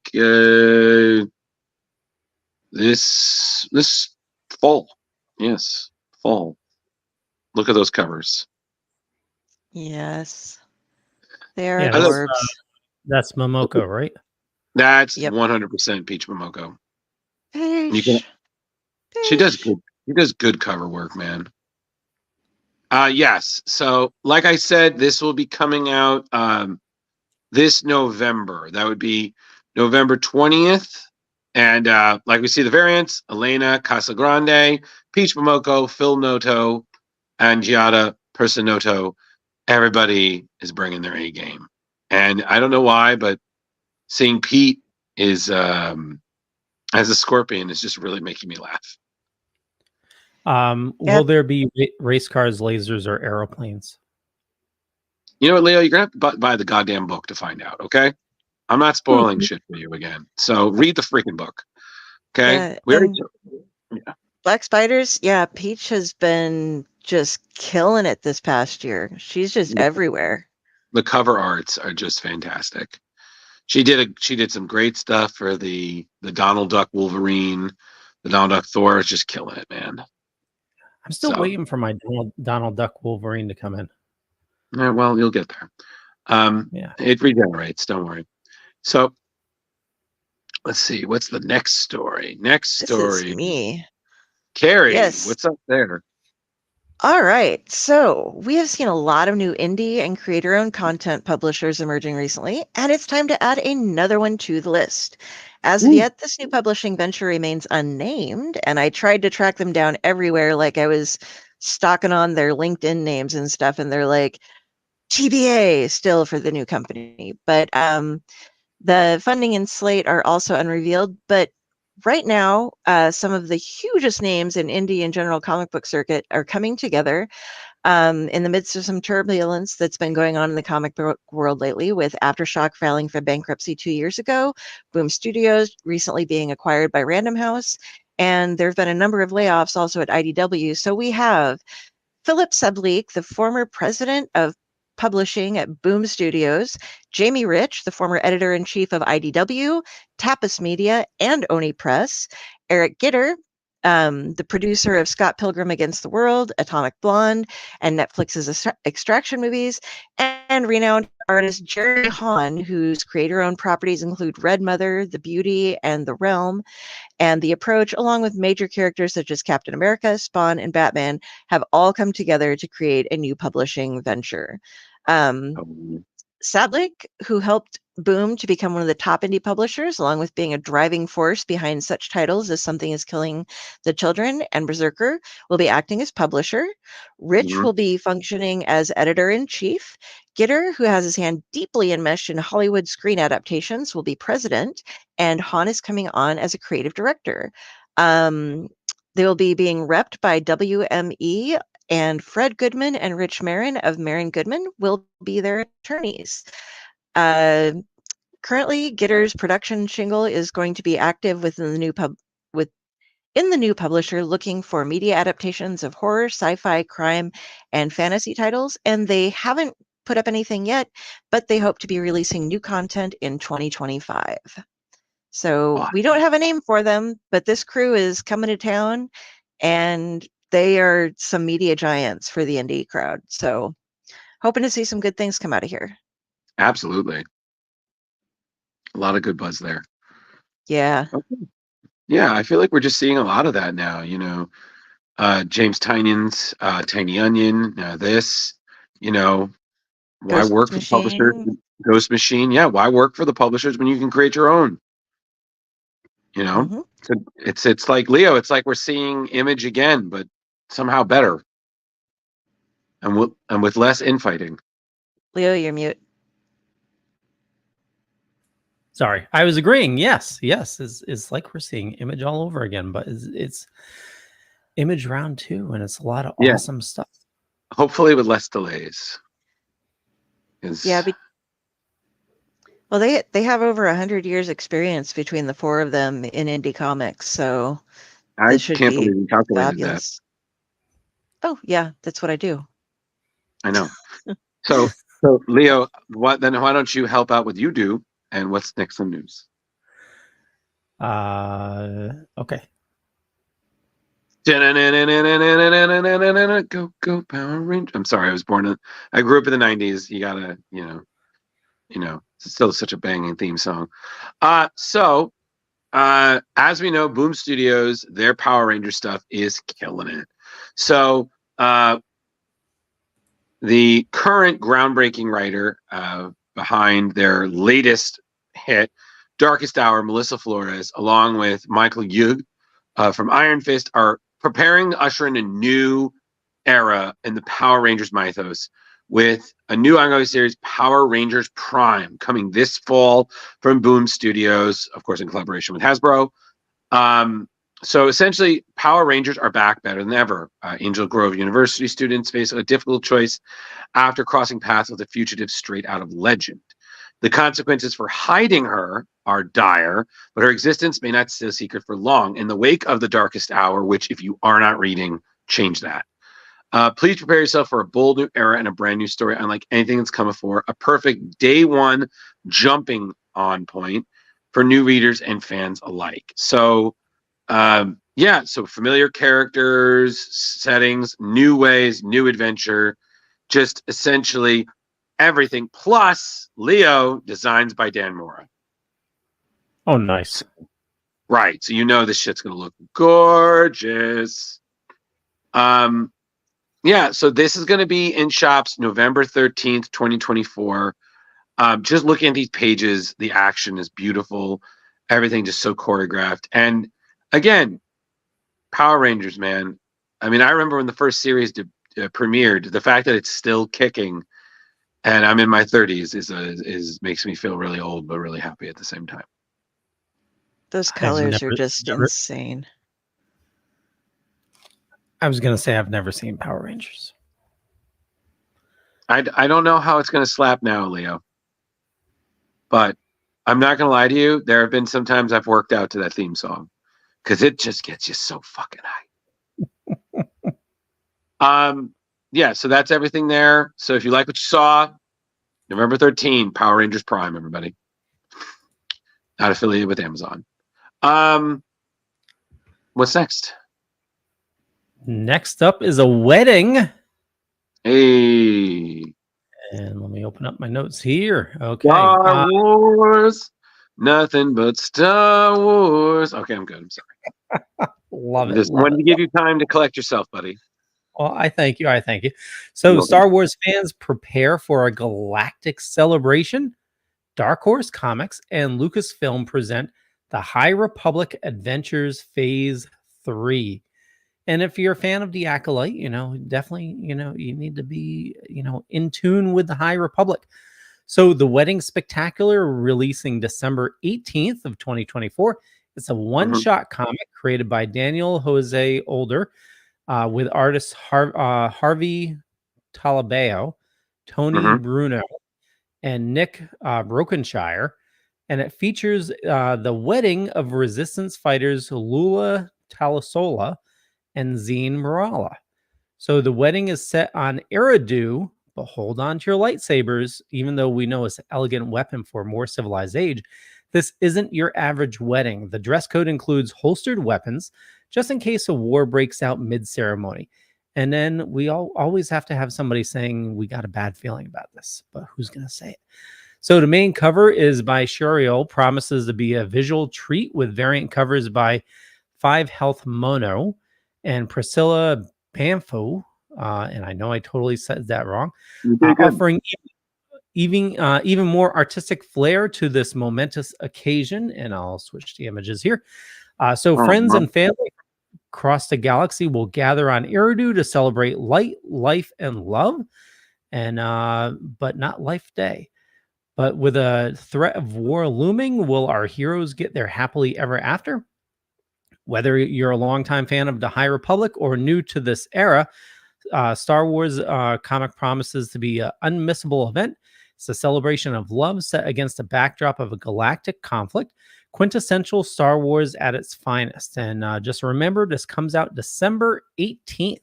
this fall. Yes, fall. Look at those covers. Yes. They're Yeah, adorbs. That's Momoko, right? That's Yep. 100% Peach Momoko. Peach. She does good. She does good cover work, man. Yes. So, like I said, this will be coming out this November. That would be November 20th. And like we see the variants, Elena Casagrande, Peach Momoko, Phil Noto, and Giada Persinotto. Everybody is bringing their A game. And I don't know why, but seeing Pete is as a Scorpion is just really making me laugh. Will there be race cars, lasers, or aeroplanes? You know what, Leo? You're going to have to buy the goddamn book to find out, okay? I'm not spoiling shit for you again. So read the freaking book, okay? Yeah, Black Spiders, yeah, Peach has been just killing it this past year. She's just everywhere. The cover arts are just fantastic. She did some great stuff for the Donald Duck Wolverine, the Donald Duck Thor is just killing it, man. I'm still So- waiting for my Donald Duck Wolverine to come in. Yeah, well, you'll get there. Yeah. It regenerates, don't worry. So let's see, what's the next story? Next This story. is me. Carrie, Yes. what's up there? All right. So we have seen a lot of new indie and creator-owned content publishers emerging recently, and it's time to add another one to the list. As of yet, this new publishing venture remains unnamed, and I tried to track them down everywhere, like I was stalking on their LinkedIn names and stuff, and they're like, TBA still for the new company. But the funding and slate are also unrevealed, but right now, some of the hugest names in indie and general comic book circuit are coming together in the midst of some turbulence that's been going on in the comic book world lately, with Aftershock filing for bankruptcy 2 years ago, Boom Studios recently being acquired by Random House, and there have been a number of layoffs also at IDW. So we have Phillip Kennedy, the former president of publishing at Boom Studios, Jamie Rich, the former editor-in-chief of IDW, Tapas Media, and Oni Press, Eric Gitter, the producer of Scott Pilgrim Against the World, Atomic Blonde, and Netflix's Extraction movies, and renowned artist Jerry Hahn, whose creator-owned properties include Red Mother, The Beauty, and The Realm. And The Approach, along with major characters such as Captain America, Spawn, and Batman, have all come together to create a new publishing venture. Sadlik, who helped Boom to become one of the top indie publishers, along with being a driving force behind such titles as Something is Killing the Children and Berserker, will be acting as publisher. Rich will be functioning as editor-in-chief. Gitter, who has his hand deeply enmeshed in Hollywood screen adaptations, will be president, and Hahn is coming on as a creative director. They will be being repped by WME, and Fred Goodman and Rich Marin of Marin Goodman will be their attorneys. Currently, Gitter's production shingle is going to be active within the new publisher, looking for media adaptations of horror, sci-fi, crime, and fantasy titles, and they haven't put up anything yet, but they hope to be releasing new content in 2025. So we don't have a name for them, but this crew is coming to town, and they are some media giants for the indie crowd. So hoping to see some good things come out of here. Absolutely. A lot of good buzz there. Yeah. Okay. Yeah, I feel like we're just seeing a lot of that now, James Tynion's Tiny Onion, this, why Ghost work for the publisher? Machine. Ghost Machine, yeah, why work for the publishers when you can create your own? Mhm. So it's like Leo, it's like we're seeing Image again, but somehow better. And with less infighting. Leo, you're mute. Sorry, I was agreeing. Yes, it's like we're seeing Image all over again, but it's Image round 2, and it's a lot of awesome stuff. Hopefully with less delays. Yeah. Well, they have over 100 years experience between the 4 of them in indie comics, so I this should can't be believe you calculated fabulous. Oh yeah, that's what I do. that. I know. So Leo, why don't you help out with you do, and what's next in news? Okay. Go Power Rangers. I'm sorry, I grew up in the 90s. You gotta, it's still such a banging theme song. So as we know, Boom Studios, their Power Ranger stuff is killing it. So the current groundbreaking writer behind their latest hit, Darkest Hour, Melissa Flores, along with Michael Yug from Iron Fist, are preparing to usher in a new era in the Power Rangers mythos with a new ongoing series, Power Rangers Prime, coming this fall from Boom Studios, of course, in collaboration with Hasbro. So essentially, Power Rangers are back better than ever. Angel Grove University students face a difficult choice after crossing paths with a fugitive straight out of Legend. The consequences for hiding her are dire, but her existence may not stay a secret for long. In the wake of the Darkest Hour, which if you are not reading, change that. Please prepare yourself for a bold new era and a brand new story unlike anything that's come before. A perfect day one jumping on point for new readers and fans alike. So, so familiar characters, settings, new ways, new adventure, just essentially everything. Plus, Leo, designs by Dan Mora. Oh, nice. Right. So this shit's going to look gorgeous. So this is going to be in shops November 13th, 2024. Just looking at these pages, the action is beautiful. Everything just so choreographed. And again, Power Rangers, man. I mean, I remember when the first series premiered, the fact that it's still kicking and I'm in my 30s is makes me feel really old, but really happy at the same time. Those colors are just insane. I was going to say I've never seen Power Rangers. I don't know how it's going to slap now, Leo. But I'm not going to lie to you. There have been some times I've worked out to that theme song because it just gets you so fucking high. So that's everything there. So if you like what you saw, November 13, Power Rangers Prime, everybody. Not affiliated with Amazon. What's next? Next up is a wedding. Hey. And let me open up my notes here. Okay. Star Wars. Nothing but Star Wars. Okay, I'm good. I'm sorry. Love it. Just wanted to give you time to collect yourself, buddy. Well, I thank you. So, Star Wars fans, prepare for a galactic celebration. Dark Horse Comics and Lucasfilm present the High Republic Adventures Phase 3. And if you're a fan of the Acolyte, definitely, you need to be, in tune with the High Republic. So the Wedding Spectacular, releasing December 18th of 2024. It's a one-shot comic created by Daniel Jose Older, with artists Harvey Talabeo, Tony Bruno, and Nick Brokenshire. And it features the wedding of resistance fighters Lula Talasola and Zine Morala. So the wedding is set on Eridu, but hold on to your lightsabers. Even though we know it's an elegant weapon for a more civilized age, this isn't your average wedding. The dress code includes holstered weapons, just in case a war breaks out mid-ceremony. And then we always have to have somebody saying, we got a bad feeling about this, but who's going to say it? So the main cover is by Shuriel, promises to be a visual treat with variant covers by 5 Health Mono and Priscilla Banfo, and I know I totally said that wrong, offering even more artistic flair to this momentous occasion. And I'll switch the images here. So friends and family across the galaxy will gather on Eridu to celebrate light, life, and love, and but not Life Day. But with a threat of war looming, will our heroes get their happily ever after? Whether you're a longtime fan of the High Republic or new to this era, Star Wars comic promises to be an unmissable event. It's a celebration of love set against a backdrop of a galactic conflict. Quintessential Star Wars at its finest. And just remember, this comes out December 18th.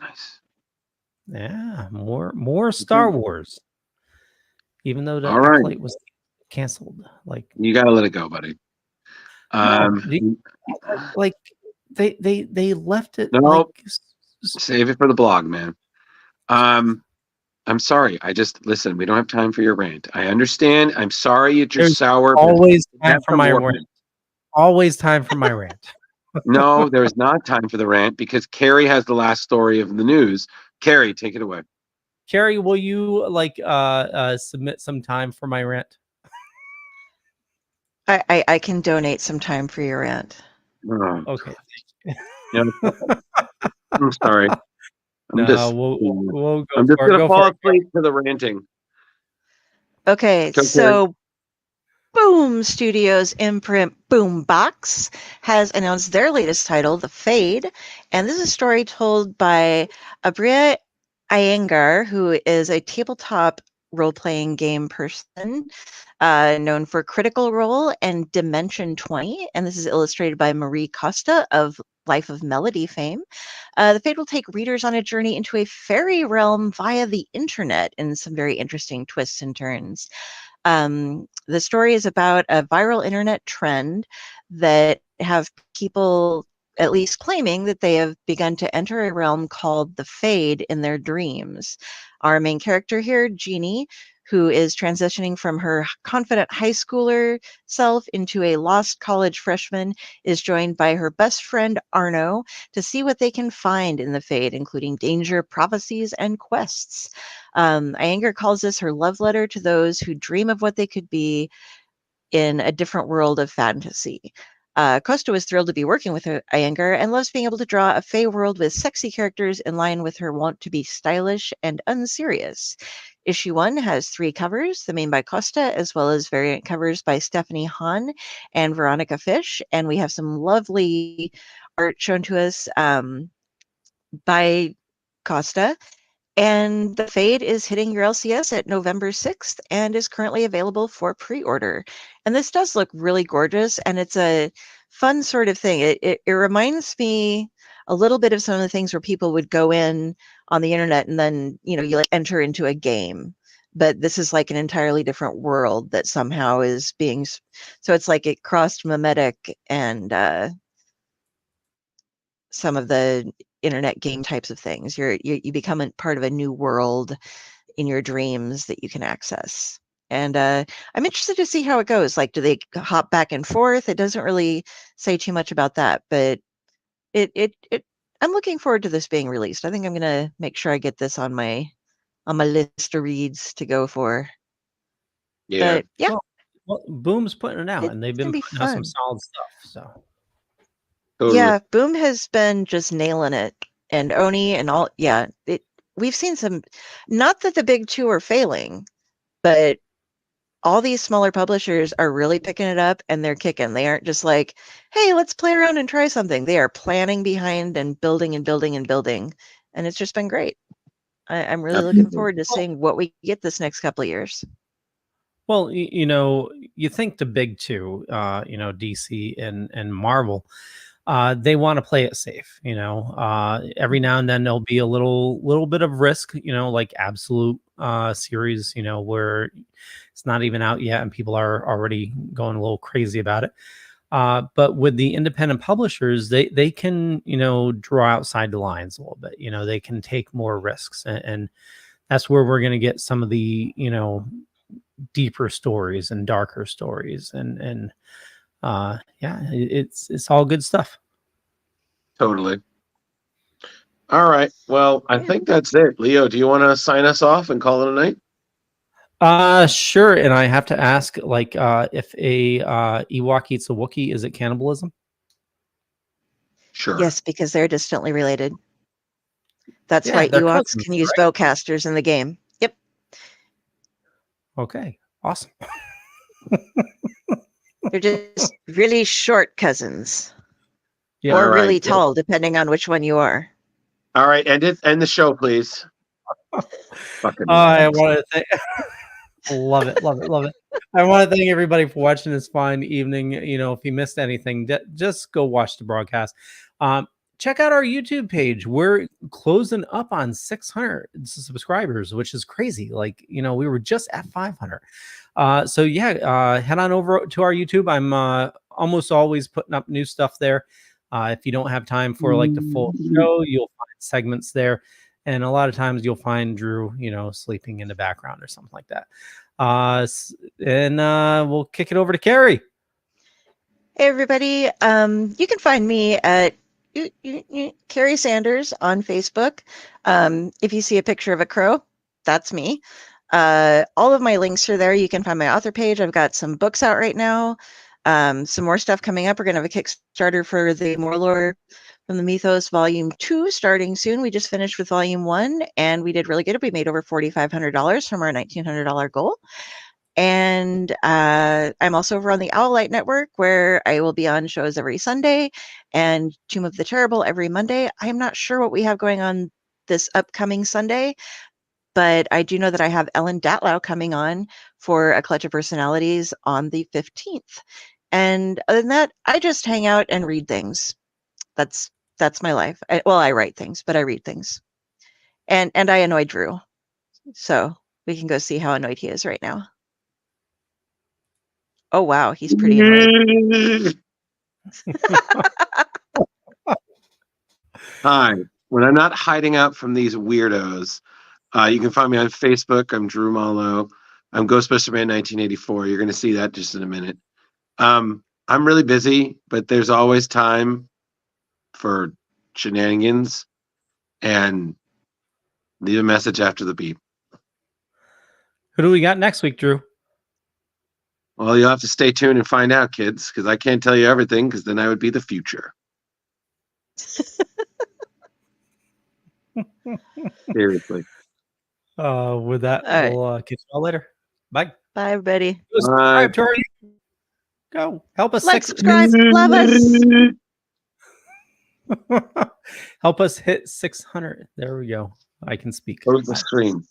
Nice. Yeah, more Star Wars. Even though the flight was canceled. Like, you gotta let it go, buddy. Like they left it. No, like, save it for the blog, man. I'm sorry. Listen. We don't have time for your rant. I understand. I'm sorry you're sour. Always time for my rant. Always time for my rant. No, there is not time for the rant because Carrie has the last story of the news. Carrie, take it away. Carrie, will you submit some time for my rant? I can donate some time for your rant. Oh. Okay. Yeah. I'm sorry. I'm just gonna fall asleep to the ranting. Okay, so Boom Studios imprint Boombox has announced their latest title, The Fade, and this is a story told by Abria Iyengar, who is a tabletop role-playing game person known for Critical Role and Dimension 20, and this is illustrated by Marie Costa of Life of Melody fame. The Fade will take readers on a journey into a fairy realm via the internet in some very interesting twists and turns. The story is about a viral internet trend that have people at least claiming that they have begun to enter a realm called the Fade in their dreams. Our main character here, Jeannie, who is transitioning from her confident high schooler self into a lost college freshman, is joined by her best friend Arno to see what they can find in the Fade, including danger, prophecies, and quests. Iyengar calls this her love letter to those who dream of what they could be in a different world of fantasy. Costa was thrilled to be working with Iyengar and loves being able to draw a Fae world with sexy characters in line with her want to be stylish and unserious. Issue 1 has 3 covers, the main by Costa, as well as variant covers by Stephanie Hahn and Veronica Fish. And we have some lovely art shown to us by Costa. And The Fade is hitting your LCS at November 6th and is currently available for pre-order. And this does look really gorgeous, and it's a fun sort of thing. It reminds me a little bit of some of the things where people would go in on the internet and then, you like enter into a game. But this is like an entirely different world that somehow is being... So it's like it crossed mimetic and some of the internet game types of things. You become a part of a new world in your dreams that you can access. And I'm interested to see how it goes. Like, do they hop back and forth? It doesn't really say too much about that, but I'm looking forward to this being released. I think I'm gonna make sure I get this on my list of reads to go for. Yeah. But yeah, Well, Boom's putting it out, and they've been be putting out some fun. solid stuff. So Totally. Yeah, Boom has been just nailing it, and Oni and all. Yeah, we've seen some. Not that the big two are failing, but all these smaller publishers are really picking it up and they're kicking. They aren't just like, hey, let's play around and try something. They are planning behind and building and building and building, and it's just been great. I'm really looking forward to seeing what we get this next couple of years. well, you think the big two, DC and Marvel, they want to play it safe. Every now and then there'll be a little bit of risk. Like Absolute series, where it's not even out yet and people are already going a little crazy about it. But with the independent publishers, they can draw outside the lines a little bit. They can take more risks, and that's where we're going to get some of the deeper stories and darker stories, and yeah, it's all good stuff. Totally. All right. Well, I think that's it. Leo, do you want to sign us off and call it a night? Sure. And I have to ask, like, if a Ewok eats a Wookiee, is it cannibalism? Sure. Yes, because they're distantly related. That's Yeah, why they're Ewoks cousins, can use bowcasters in the game. Yep. Okay, awesome. They're just really short cousins. Yeah. Or All really right. tall, depending on which one you are. All right. End the show, please. Fucking I want to thank. Love it. I want to thank everybody for watching this fine evening. If you missed anything, just go watch the broadcast. Check out our YouTube page. We're closing up on 600 subscribers, which is crazy. Like, we were just at 500. So yeah, head on over to our YouTube. I'm almost always putting up new stuff there. If you don't have time for like the full show, you'll find segments there. And a lot of times you'll find Drew, sleeping in the background or something like that. And we'll kick it over to Carrie. Hey, everybody. You can find me at Carrie Sanders on Facebook. If you see a picture of a crow, that's me. All of my links are there. You can find my author page. I've got some books out right now. Some more stuff coming up. We're going to have a Kickstarter for the Morlore from the Mythos Volume 2 starting soon. We just finished with Volume 1, and we did really good. We made over $4,500 from our $1,900 goal. And I'm also over on the Owlite Network, where I will be on shows every Sunday, and Tomb of the Terrible every Monday. I'm not sure what we have going on this upcoming Sunday, but I do know that I have Ellen Datlow coming on for A Clutch of Personalities on the 15th. And other than that, I just hang out and read things. That's my life. I write things, but I read things. And I annoy Drew. So we can go see how annoyed he is right now. Oh, wow. He's pretty annoyed. Hi. When I'm not hiding out from these weirdos, you can find me on Facebook. I'm Drew Malo. I'm Ghostbuster Man 1984. You're going to see that just in a minute. I'm really busy, but there's always time for shenanigans, and leave a message after the beep. Who do we got next week, Drew? Well, you'll have to stay tuned and find out, kids, because I can't tell you everything, because then I would be the future. Seriously. With that, All right. we'll catch you all later. Bye. Bye, everybody. Go subscribe to our YouTube. Go help us. Like, subscribe, love us. Help us hit 600. There we go. I can speak. Close the screen.